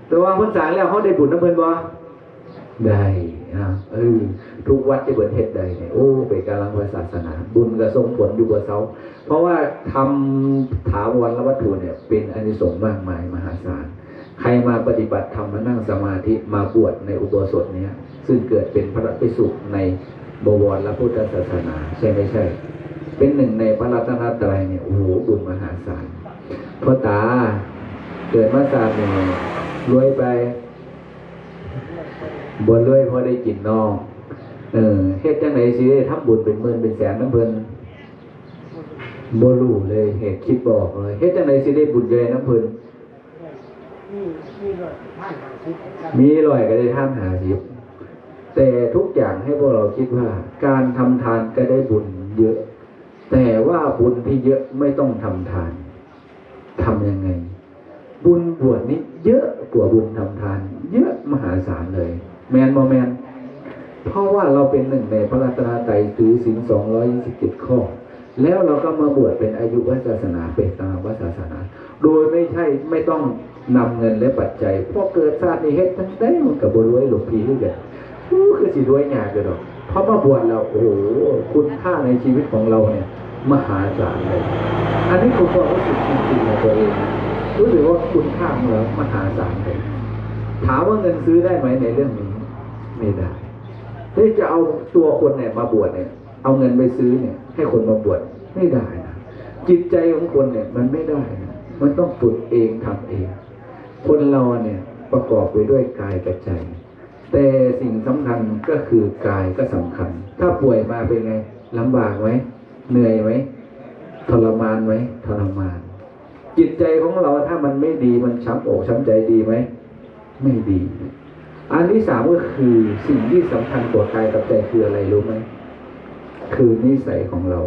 Speaker 2: แต่ว่าเพิ่นสร้างแล้วเฮาได้บุญนำเพิ่นบ่ได้ทุกวัดที่เพิ่นเฮ็ดได้เนี่ยโอ้เป็นกำลังศาสนาบุญก็ส่งผลอยู่บ่เซาเพราะว่าทำถาวรวัตถุเนี่ยเป็นอานิสงส์มากมายมหาศาลใครมาปฏิบัติธรรมมานั่งสมาธิมาบวชในอุโบสถเนี้ยซึ่งเกิดเป็นพระภิกษุในบวรและพุทธศาสนาใช่ไม่ใช่เป็นหนึ่งในพระรัตนตรัยเนี่ยโอ้โหบุญมหาศาลพ่อตาเกิดมาศาสตร์เนี่ยรวยไปบนด้วยพอได้กินน้องเฮ็ดจังไหนสิได้ทำบุญเป็น10,000เป็นแสนน้ำเพิ่นบ่รู้เลยเหตุคิดบอกเลยเฮ็ดจังไหนสิได้บุญใหญ่น้ำเพิ่น มีร้อยก็ได้ท่าน50แต่ทุกอย่างให้พวกเราคิดว่าการทำทานก็ได้บุญเยอะแต่ว่าบุญที่เยอะไม่ต้องทำทานทำยังไงบุญบวชนี้เยอะกว่าบุญทำทานเยอะมหาศาลเลยแมนบ่แมนเพราะว่าเราเป็นหนึ่งในพระรัตนตรัยถือศีล227ข้อแล้วเราก็มาบวชเป็นอายุวัศาสนาเป็นตามวัศาสนาโดยไม่ต้องนำเงินและปัจจัยพอเกิดชาตินี้เฮ็ดทั้งได้มันกับบรวยหลวงพี่ด้วยกันคือสิรวยยากเลยหรอกเพราะมาบวชเราโอ้โหคุณค่าในชีวิตของเราเนี่ยมหาศาลเลยอันนี้คือความรู้สึกจริงๆของตัวเองรู้สึกว่าคุณค่าของเรามหาศาลเลยถามว่าเงินซื้อได้ไหมในเรื่องนี้ไม่ได้ที่จะเอาตัวคนเนี่ยมาบวชเนี่ยเอาเงินไปซื้อเนี่ยให้คนมาบวชไม่ได้นะจิตใจของคนเนี่ยมันไม่ได้นะมันต้องฝึกเองทำเองคนเราเนี่ยประกอบไปด้วยกายกับใจแต่สิ่งสำคัญก็คือกายก็สำคัญถ้าป่วยมาเป็นไงลำบากไหมเหนื่อยไหมทรมานไหมทรมานจิตใจของเราถ้ามันไม่ดีมันช้ำอกช้ำใจดีไหมไม่ดีอันที่3ก็คือสิ่งที่สำคัญกว่ากายกับใจคืออะไรรู้ไหมคือนิสัยของเรา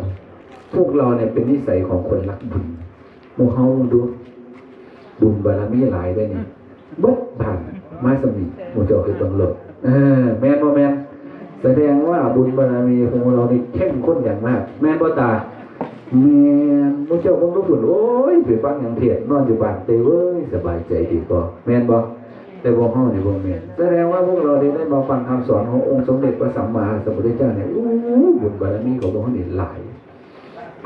Speaker 2: พวกเราเนี่ยเป็นนิสัยของคนรักบุญโมเฮาดูบุญบารมีหลายได้เนี่ยบัดผ่านมาสมีโมเจ้าคือต้องหลดแมนบ่แมนแสดงว่าบุญบารมีของเรานี่เข้มข้นอย่างมากแมนบ่ตาแมนโมเจ้าคงรู้ผลโอ้ยไปฟังอย่างเถียนนอนอยู่บ้านเต้เว้ยสบายใจดีกว่าแมนบ่แต่บ่เฮานี่บ่แม่นแสดงว่าพวกเราได้มาฟังคำสอนขององค์สมเด็จพระสัมมาสัมพุทธเจ้าเนี่ยบุญบารมีของพวกเฮานี่หลาย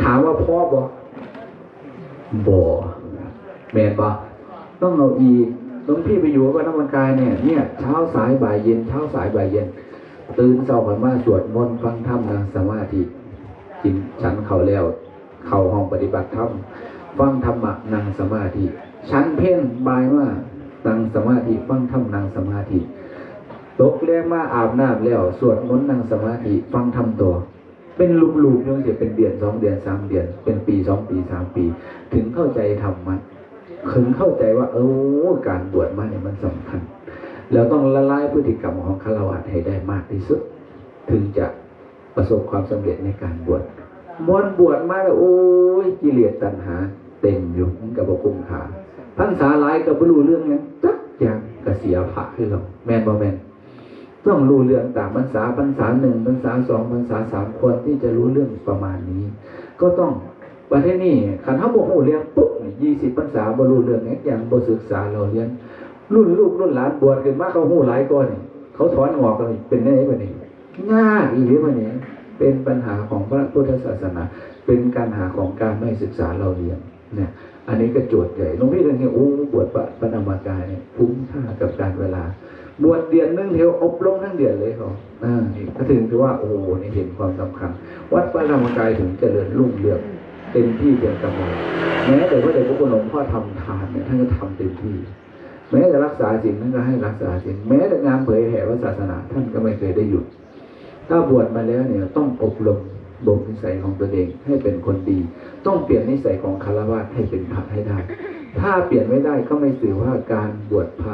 Speaker 2: ถามว่าพอบ่แม่นบ่ต้องเอาอีกหลวงพี่ไปอยู่กับน้ำมันกายเนี่ยเช้าสายบ่ายเย็นเช้าสายบ่ายเย็นตื่นเช้าขึ้นมาสวดมนต์ฟังธรรมนั่งสมาธิกินฉันเข้าแล้วเข้าห้องปฏิบัติธรรมฟังธรรมะนั่งสมาธิฉันเพ่งบ่ายมานั่งสมาธิฟังธรรมนั่งสมาธิตกแรงมาอาบน้ำแล้วสวดมนต์นั่งสมาธิฟังธรรมตัวเป็นลูกๆเรื่องเสียเป็นเดือน2 เดือน3 เดือนเป็นปี2 ปี3 ปีถึงเข้าใจธรรมะถึงเข้าใจว่าการบวชมาเนี่ยมันสำคัญแล้วต้องละลายพฤติกรรมของฆราวาสให้ได้มากที่สุดถึงจะประสบความสำเร็จในการบวชมนบวชมาแล้วกิเลสตัณหาเต็มอยู่กับบกุมขาพรรษาหลายก็บ่รู้เรื่องนั้นจักอย่างก็เสียพระให้เราแม่นบ่แม่นต้องรู้เรื่องตามพรรษา1 พรรษา2 พรรษา3ควรที่จะรู้เรื่องประมาณนี้ก็ต้องประเทศนี้คันเฮาบ่ฮู้เรื่องปุ๊บนี่20 พรรษาบ่รู้เรื่องอย่างบ่ศึกษาเราเรียนรุ่นลูกรุ่นหลานบวชขึ้นมาเขาฮู้หลายก่อนนี่เขาถอนงอกกันเป็นได้บัดนี้ง่ายอีหลีบัดนี้เป็นปัญหาของพระพุทธศาสนาเป็นการหาของการไม่ศึกษาเราเรียนเนี่ยอันนี้ก็โจทย์ใหญ่หลวงพี่เรื่องนี้บวชพระธรรมกายเนี่ยคุ้มค่ากับการเวลาบวชเดือนนึงเที่ยวอบรมทั้งเดือนเลยเขาก็ถึงถือว่านี่เห็นความสำคัญวัดพระธรรมกายถึงเจริญรุ่งเรืองเต็มที่เต็มกำลังแม้แต่ว่าเด็กพวกหลวงพ่อทำทานเนี่ยท่านก็ทำเต็มที่แม้แต่รักษาศีลท่านก็ให้รักษาศีลแม้แต่งานเผยแผ่ศาสนาท่านก็ไม่เคยได้หยุดถ้าบวชมาแล้วเนี่ยต้องอบรมบ่มนิสัยของตัวเองให้เป็นคนดีต้องเปลี่ยนนิสัยของฆราวาสให้เป็นพระให้ได้ถ้าเปลี่ยนไม่ได้ก็ไม่ถือว่าการบวชพระ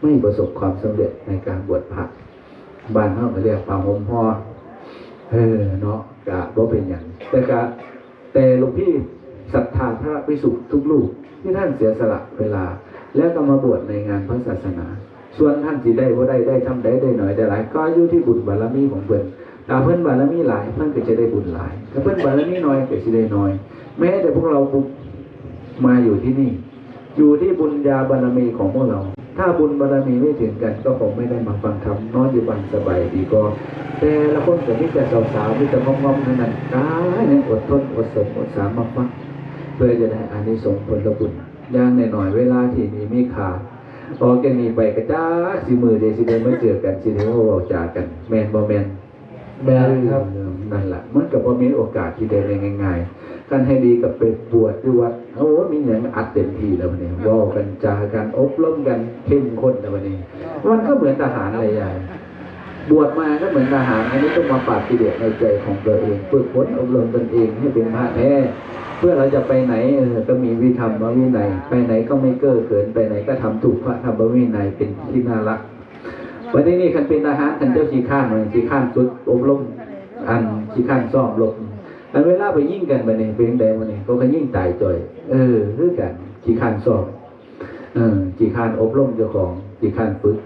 Speaker 2: ไม่ประสบความสำเร็จในการบวชพระบ้านเขาเรียกป่าหมพ่อเนาะกะบ่เป็นอย่างแต่หลวงพี่ศรัทธาพระภิกษุทุกรูปที่ท่านเสียสละเวลาแล้วก็มาบวชในงานพระศาสนาส่วนท่านสิได้บ่ได้ทำได้หน่อยได้หลายก็อยู่ที่บุญบารมีของเพิ่นถ้าเพิ่นบารมีหลายเพิ่นก็จะได้บุญหลายถ้าเพิ่นบารมีน้อยก็สิได้น้อยแม้แต่พวกเรามาอยู่ที่นี่อยู่ที่บุญญาบารมีของพวกเราถ้าบุญบารมีไม่ถึงกันก็คงไม่ได้มาฟังธรรมนอนอยู่บ้านสบายดีก็แต่ละคนก็มีแต่สาวๆมีแต่งอมๆนั่นกายเนี่ยอดทนอดสมอดสามมาฟังเพื่อจะได้อานิสงส์ผลบุญอย่างหน่อยเวลาที่มีขาดพอแกมีไปกระจ้าสิมือเดสิเดไม่เจอกันสิเดว่าเราจากกันแมนบ่แมนครับนั่นแหละมันกับว่ามีโอกาสที่ได้ง่ายๆกันให้ดีกับไปบวชที่วัดมีอย่างอัดเต็มที่แล้ววันนี้ว่ากันจากันอบรมกันเข้มข้นแล้ววันนี้มันก็เหมือนทหารอะไรอย่าง บวชมาก็เหมือนทหารอันนี้ต้องมาปราบกิเลสในใจของตัวเองฝึกฝนอบรมตนเองให้เป็นพระแท้เพื่อเราจะไปไหนก็มีวิธรรมวินัยไปไหนก็ไม่เก้อเขินไปไหนก็ทำถูกพระธรรมวินัยเป็นที่น่ารักวันนี้คันเป็นทหารคันเจ้าขี้ข้านเหมือนขี้ข้านฝึกอบรมอันขี้ข้านซ่อมลบอันเวลาไปยิ่งกันไปเนี่ยเป็นแดงวันนี้เขาก็ยิ่งตายจ่อยคือกันขี้ข้านซ่อมขี้ข้านอบรมเจ้าของขี้ข้านฝึก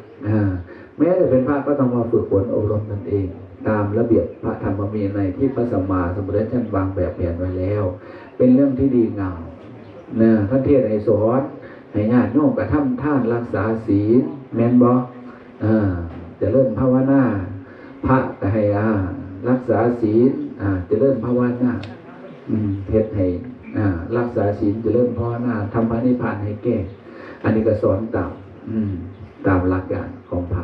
Speaker 2: แม้จะเป็นพระก็ต้องมาฝึกฝนอบรมตนเองตามระเบียบพระธรรมวินัยที่พระสัมมาสัมพุทธเจ้าวางแบบแผนไว้แล้วเป็นเรื่องที่ดีงามท่านเทศน์ให้สอนให้ญาติโยมกระทำท่านรักษาศีลแม่นบ่จะเริ่มภาวนาพระก็ให้รักษาศีลจะเริ่มภาวนาเทศให้รักษาศีลจะเริ่มภาวนาทำพระนิพพานให้แก้อันนี้ก็สอนตามหลักการของพระ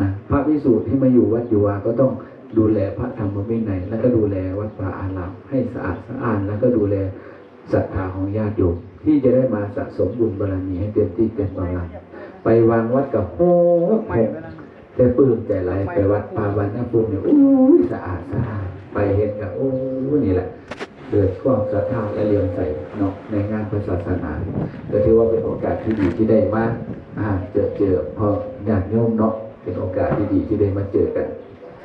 Speaker 2: นะพระภิกษุที่มาอยู่วัดอยู่วาก็ต้องดูแลพระธรรมวินัยแล้วก็ดูแลวัดป่าอารามให้สะอาดสะอ้านแล้วก็ดูแลศรัทธาของญาติโยมที่จะได้มาสะสมบุญบารมีให้เต็มที่เต็มกำลังไปวางวัดกับโหแต่ปลื้มใจไหลไปวัดป่าวันน้ำพุเนี่ยสะอาดสะอ้านไปเห็นกับนี่แหละเกิดความศรัทธาและเลื่อมใสเนาะในงานพระศาสนาก็ถือว่าเป็นโอกาสที่ดีที่ได้มาเจอพอญาติโยมเนาะเป็นโอกาสที่ดีที่ได้มาเจอกัน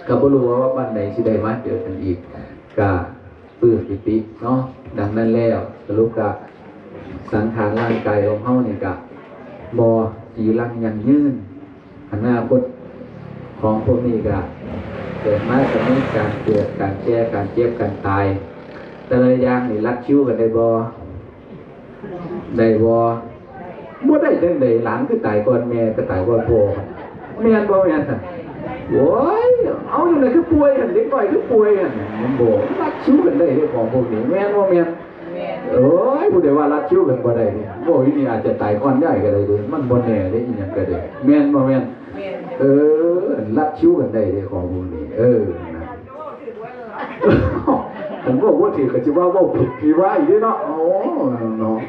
Speaker 2: ก็บ่รู้ว่าบ้านไหนที่ได้มาเจอกันอีกก็ปลื้มปิติเนาะดังนั้นแล้วสรุปก็สังขารร่างกายของเฮานี่ก็บ่จีรังยั่งยืนอนาคตของพวกนี้ก็เกิดมาจะมีการเกิดการแก่การเจ็บการตายแต่ละอย่างนี่รัดคิ้วกันได้บ่ได้จังได๋หลานคือตายก่อนแม่ก็ตายก่อนพ่อแม่นบ่แม่นซั่นโอ้ยเอาอยู่ไหนคือป่วยหั่นเด็กน้อยคือป่วยหั่นมันบ่รัดคิ้วกันได้เด้ของพวกนี้แม่นบ่แม่นโอ้ยผู้ใดว่ารัดคิ้วกันบ่ได้นี่บ่อีนี่อาจจะตายก่อนได้ก็ได้เด้มันบ่แน่เด้อีหยังก็ได้แม่นบ่แม่นรัดคิ้วกันได้เด้ของพวกนี้นะผมบอกว่าถือก็สิว่าผิดสิว่าอีกเด้เนาะเนาะ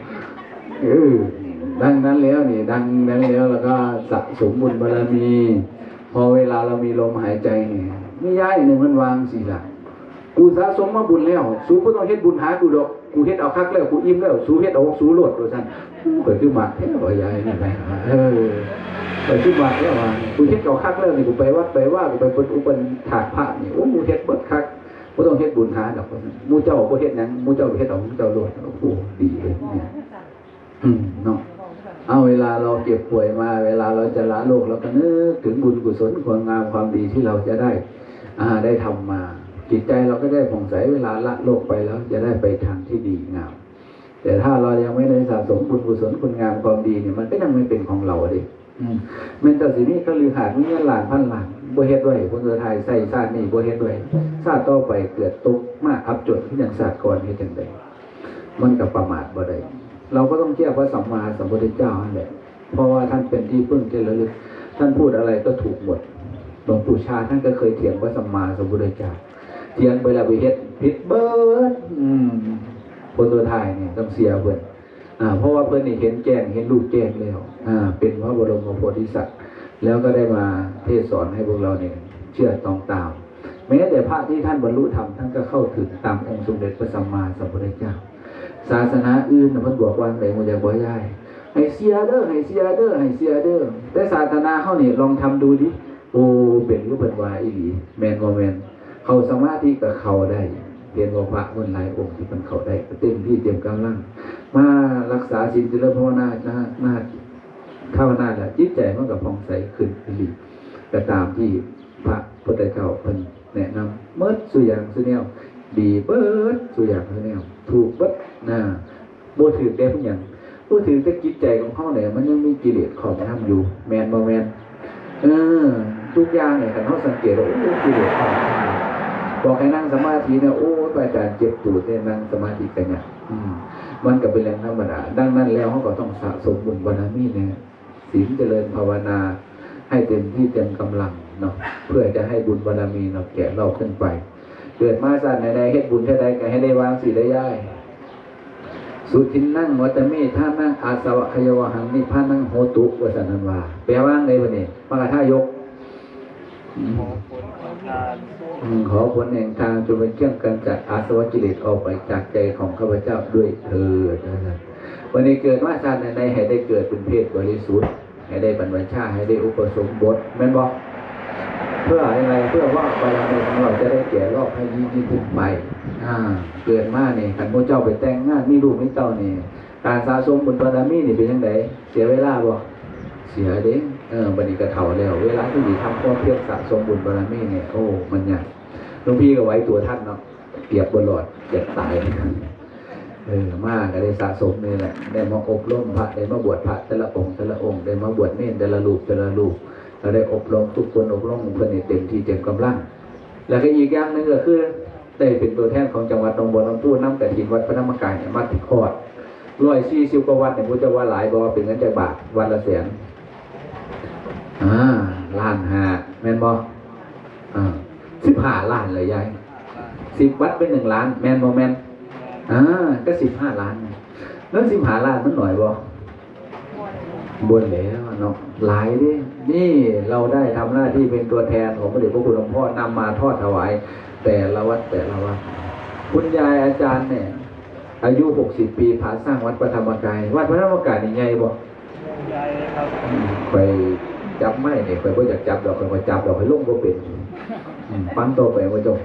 Speaker 2: ดังนั้นแล้วนี่ดังนั้นแล้วก็สะสมบุญบารมีพอเวลาเรามีลมหายใจนี่มีย้ายหนึ่งมันวางสิล่ะกูสะสมมาบุญแล้วสู้บ่ต้องเฮ็ดบุญหากูดอกกูเฮ็ดเอาคักแล้วกูอิ่มแล้วสู้เฮ็ดเอาสู้โลดว่าซั่นก็คือมักแท้บ่ย้ายนี่ไปก็คือมักแล้วว่ากูเฮ็ดเอาคักแล้วนี่กูไปวัดไปว่ากูไปเปิดอุปนถาดพระนี่กูเฮ็ดเบิดคักบ่ต้องเฮ็ดบุญหาดอกหมู่เจ้าบ่เฮ็ดหยังหมู่เจ้าเฮ็ดเอาหมู่เจ้าโลดโอ้ดีเลยเนี่ยเนาะเอาเวลาเราเจ็บป่วยมาเวลาเราจะละโลกเราก็นึกถึงบุญกุศลความงามความดีที่เราจะได้ทำมาจิตใจเราก็ได้ผ่องใสเวลาละโลกไปแล้วจะได้ไปทางที่ดีงามแต่ถ้าเรายังไม่ได้สะสมบุญกุศลคุณงามความดีเนี่ยมันก็ยังไม่เป็นของเราดิแม้แต่สินี้ก็ลือหาดมีเงินล้านพันล้านบ่เฮ็ดไว้คนไทยใส่ชาตินี้บ่เฮ็ดไว้ชาติต่อไปเกิดตกมาอับจนที่อย่างชาติก่อนเฮ็ดจังได๋มันก็ประมาทบ่ได้เราก็ต้องเชื่อพระสัมมาสัมพุทธเจ้านั่นแหละเพราะว่าท่านเป็นที่พึ่งที่ระลึกท่านพูดอะไรก็ถูกหมดหลวงปู่ชาท่านก็เคยเถียงพระสัมมาสัมพุทธเจ้าเถียงไปแล้วไปเฮ็ดผิดเบิดคนตัวไทยเนี่ยต้องเสียเบิดเพราะว่าเพิ่นนี่เห็นแจ้งเห็นรูปแจ้งแล้วเป็นพระบรมโพธิสัตว์แล้วก็ได้มาเทศสอนให้พวกเราเนี่ยเชื่อต้องตามแม้แต่พระที่ท่านบรรลุธรรมท่านก็เข้าถึงตามองค์สมเด็จพระสัมมาสัมพุทธเจ้าศาสนาอื่นเพิ่นบอกว่าไหนมันจะบ่ย้ายให้เสียเด้อแต่ศาสนาเฮานี่ลองทำดูดิโอ้เป็นคือเพิ่นว่าอีหลีแม่นบ่แม่นเข้าสมาธิก็เข้าได้เรียนว่าพระคนหลายองค์ที่เพิ่นเข้าได้ก็เต็มที่เต็มกำลังมารักษาศีลเจริญภาวนาภาวนาแล้วจิตใจมันก็ผ่องใสขึ้นอีหลีก็ตามที่พระพุทธเจ้าเพิ่นแนะนำเมิดสุอย่างสุแนวดีเบิดสุอย่างสุแนวถูกเบิดบ่ถือได้เพิ่นหยังบ่ถือแต่จิตใจของเฮาเนี่ยมันยังมีกิเลสครอบงำอยู่แม่นบ่แม่นทุกอย่างเนี่ยคันเฮาสังเกตว่ากิเลสครอบงำบอกให้นั่งสมาธิเนี่ยอาจารย์เจ็บตูดเนี่ยนั่งสมาธิกันเนี่ยมันก็เป็นเรื่องธรรมดาดังนั้นแล้วเขาก็ต้องสะสมบุญบารมีเนี่ยศีลเจริญภาวนาให้เต็มที่เต็มกำลังเนาะเพื่อจะให้บุญบารมีเราแก่เราขึ้นไปเกิดมาสัตว์ใดๆเฮ็ดบุญเท่าใดก็ให้ได้วางศีลได้ย่ายสุทินนั่งวัตเมธานั่งอาสวะขยวหังนิพพานั่งโหตุวสันนันวาแปลว่าไงวะเนี่ยมหาทายก
Speaker 4: ขอผลของทาน
Speaker 2: ขอผลแห่งทางจงเป็นเครื่องกำจัดอาสวะกิเลสออกไปจากใจของข้าพเจ้าด้วยเถิดนะครับวันนี้เกิดว่าชาติในให้ได้เกิดเป็นเพศบริสุทธิ์ให้ได้บรรพชาให้ได้อุปสมบทแม่นบอกเพื่ออะไรเพื่อว่าบารมีของเราจะได้แก่รอบให้ยิ่งขึ้นไปเกิดมาเนี่ยขันพระเจ้าไปแต่งงานมีลูกมีเต้านี่การสะสมบุญบารมีนี่เป็นยังไงเสียเวลาบ่เสียเด้บัดนี้ก็เฒ่าแล้วเวลาที่ดีทำความเพียรสะสมบุญบารมีเนี่ยโอ้มันยากหลวงพี่ก็ไว้ตัวท่านเนาะเปรียบบนหลอดเจ็บตายมากก็ได้สะสมนี่แหละได้มาอบรมพระได้มาบวชพระแต่ละองค์ได้มาบวชเน้นแต่ละรูปเราได้อบรมทุกคนอบรมเพื่อนเต็มที่เต็มกำลังแล้วก็อีกอย่างหนึ่งก็คือได้เป็นตัวแทนของจังหวัดหนองบัวลำพูน้ำกระถินวัดพระธรรมกายเนี่ยมาติดคอด140 กว่าวัดเนี่ยพุทธว่าหลายบอกว่าเป็นเงินจากบาทวันละ100,0001,500,000แม่นบ่15 ล้านเลยยาย10 วัดเป็น1 ล้านแม่นบ่แม่นก็15 ล้านแล้ว15 ล้านมันหน่อยบ่บนแล้วเนาะหลายดินี่เราได้ทำหน้าที่เป็นตัวแทนของพระเดชพระคุณหลวงพ่อนำมาทอดถวายแต่ละวัดคุณยายอาจารย์เนี่ยอายุ60 ปีพาสร้างวัดพระธรรมกายวัดพระธรรมกายนี่ใหญ่บ่
Speaker 4: ใหญ่ครับ
Speaker 2: ไปจับไม้เนี่ยไปบ่อยากจับดอกไปจับดอกให้ลงบ่เป็นปั้นโตไปบ่จง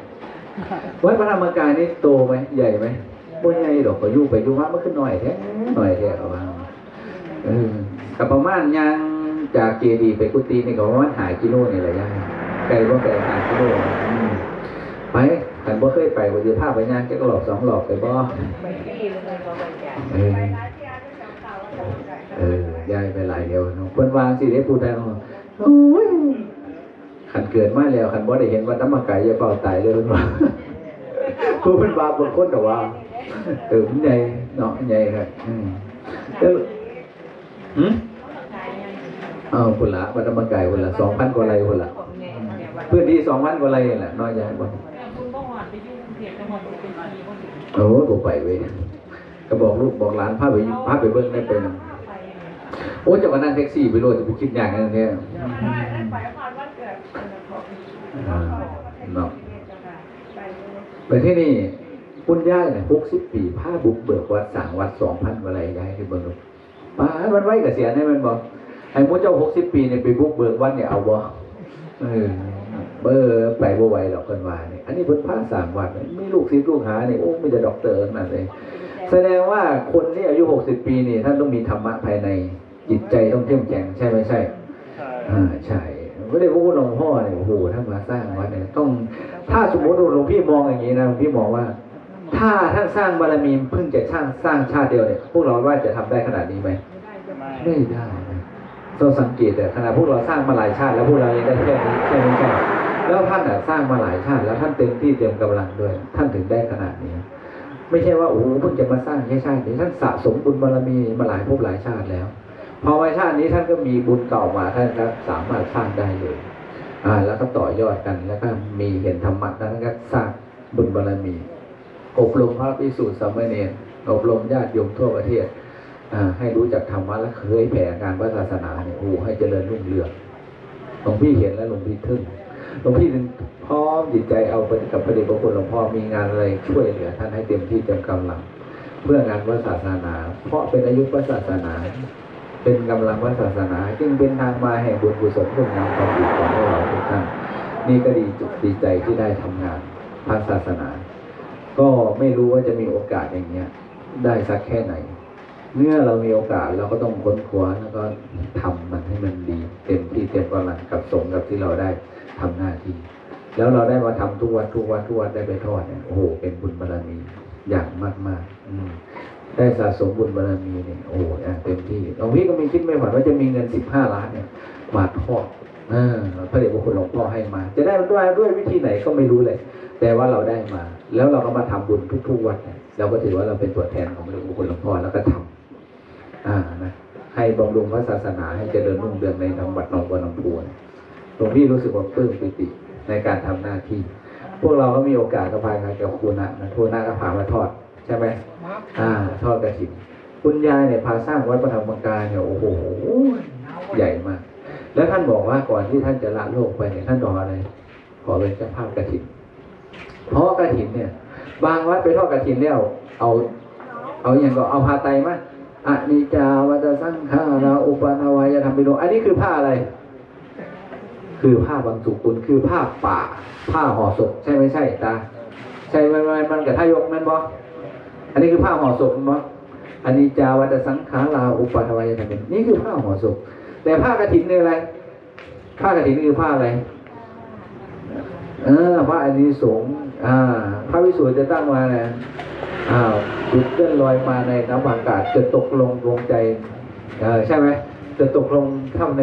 Speaker 2: วัดพระธรรมกายนี่โตไหมใหญ่ไหมบ่ใหญ่ดอกก็อยู่ไปอยู่มามันขึ้นหน่อยแท้เอาว่ากับประมาณยังจากเจดีย์ไปกุฏินี่ก็ประมาณ5 กิโลนี่แหละย่าไกลบ่ไกล5 กิโลไปขันบ่เคยไปบ่สิพาไปย่างแค่หลอก2 หลอกไปบ่ย้ายไปหลายเดียวเพิ่นวางสิได้พูดได้โอ้ยขันเกิดมาแล้วขันบ่ได้เห็นวัดธรรมกายอย่าเฝ้าตายเลยเพิ่นว่าผู้เพิ่นว่าบางคนก็ว่ามันใหญ่เนาะใหญ่ครับคนละวัดธรรมกายคนละ 2,000 กว่าไร่คนละพื้นที่ 2,000 กว่าไร่แหละน้อยใหญ่บ่โอ้บ่ไปเว้ยก็บอกลูกบอกหลานพาไปเบิ่งได้ไปนำโอ้จะมานั่งแท็กซี่ไปโลดจะไปคิดอย่างนั้นเนี่ยเนาะไปที่นี่คุณย่าเนี่ย60 ปีพาบุกเบิกวัดสร้างวัด 2,000 กว่าไร่ย้ายที่เบิ่งลูกป้ามันไว้เกษียณให้มันบ่ไอ้หมู่เจ้า60 ปีเนี่ยไปบุกเบิกวัดเนี่ยเอาบ่ไปบ่ไหวหรอกเพิ่นว่านี่อันนี้เพิ่นพาสร้างวัดมีลูกศิษย์ลูกหานี่โอ้มีแต่ด็อกเตอร์นั่นเลยแสดงว่าคนที่อายุ60 ปีนี่ท่านต้องมีธรรมะภายในจิตใจต้องเข้มแข็งใช่ไหมใช่ใช่ไม่ได้พูดหลวงพ่อเนี่ยโอ้โหถ้ามาสร้างวัดเนี่ยต้องถ้าสมมติหลวงพี่มองอย่างนี้นะหลวงพี่มองว่าถ้าท่านสร้างบารมีเพิ่งจะสร้างชาติเดียวเนี่ยพวกเราว่าจะทำได้ขนาดนี้ไหมไม่ได้เราสังเกตแต่ขณะพวกเราสร้างมาหลายชาติแล้วพวกเรายังได้แค่นี้ใช่ไหมใช่แล้วท่านสร้างมาหลายชาติแล้วท่านเต็มที่เต็มกำลังด้วยท่านถึงได้ขนาดนี้ไม่ใช่ว่าโอ้โหเพิ่งจะมาสร้างแค่ชาตินี้ท่านสะสมบุญบารมีมาหลายภพหลายชาติแล้วพอมาชาตินี้ท่านก็มีบุญเก่ามาท่านก็สามารถสร้างได้เลยแล้วก็ต่อยอดกันแล้วก็มีเห็นธรรมะนั้นก็สร้างบุญบารมีอบรมพระภิกษุสามเณรอบรมญาติโยมทั่วประเทศให้รู้จักธรรมะและเคยแผ่การพระศาสนาเนี่ยโอ้ให้เจริญรุ่งเรืองหลวงพี่เห็นแล้วหลวงพี่ทึ่งหลวงพี่พร้อมจิตใจเอาไปกับพระเดชพระคุณหลวงพ่อมีงานอะไรช่วยเหลือท่านให้เต็มที่เต็มกำลังเพื่องานพระศาสนาเพราะเป็นอายุพระศาสนาเป็นกำลังพระศาสนาจึงเป็นทางมาแห่งบุญกุศลคุณงามความดีของพวกเราทุกท่านนี่ก็ดีใจที่ได้ทำงานพระศาสนาก็ไม่รู้ว่าจะมีโอกาสอย่างเงี้ยได้สักแค่ไหนเมื่อเรามีโอกาสเราก็ต้องค้นคว้าแล้วก็ทำมันให้มันดีเต็มที่เต็มกำลังกับสมกับที่เราได้ทำหน้าที่แล้วเราได้มาทำทุกวัดได้ไปทอดเนี่ยโอ้โหเป็นบุญบารมีอย่างมากได้สะสมบุญบารมีเนี่ยโอ้โหเต็มที่หลวงพี่ก็มีคิดไม่ฝันว่าจะมีเงิน15 ล้านเนี่ยมาทอดพระเดชพระคุณหลวงพ่อให้มาจะได้มันด้วยวิธีไหนก็ไม่รู้เลยแต่ว่าเราได้มาแล้วเราก็มาทำบุญทุกวัดเนี่ยเราก็ถือว่าเราเป็นตัวแทนของพระเดชพระคุณหลวงพ่อแล้วก็ทำนะให้บำรุงพระศาสนาให้เจริญรุ่งเรืองในจังหวัดหนองบัวลำพูหลวงพี่รู้สึกว่าปลื้มปิติในการทำหน้าที่พวกเราก็มีโอกาสก็พากันกับคุณนะทูน่าก็พามาทอดใช่ไหมทอดกฐินคุณยายเนี่ยพาสร้างวัดพระธรรมกายเนี่ยโอ้โหใหญ่มาก แล้วท่านบอกว่าก่อนที่ท่านจะละโลกไปเนี่ยท่านบอกอะไรขอเป็นเจ้าภาพกฐินเพราะกฐินเนี่ยบางวัดไปทอดกฐินแล้วเอาอย่างก็เอาผ้าไตรมาอนิจจาวัตสังขาราอุปาทวายธรรมปิโนอันนี้คือผ้าอะไรคือผ้าบางสุกุลคือผ้าป่าผ้าห่อศพใช่ไม่ใช่ตาใช่มันกับท่ายกแม่นบ่อันนี้คือผ้าห่อศพมั้งอนิจจาวัตสังขาราอุปาทวายธรรมปิโนนี่คือผ้าห่อศพแต่ผ้ากฐินนี่อะไรผ้ากฐินคือผ้าอะไรพระอานิสงส์พระวิสุทธิ์จะตั้งมาเนี่ยจุดเลื่อนลอยมาในน้ำอากาศจะตกลงดวงใจใช่ไหมจะตกลงเข้าใน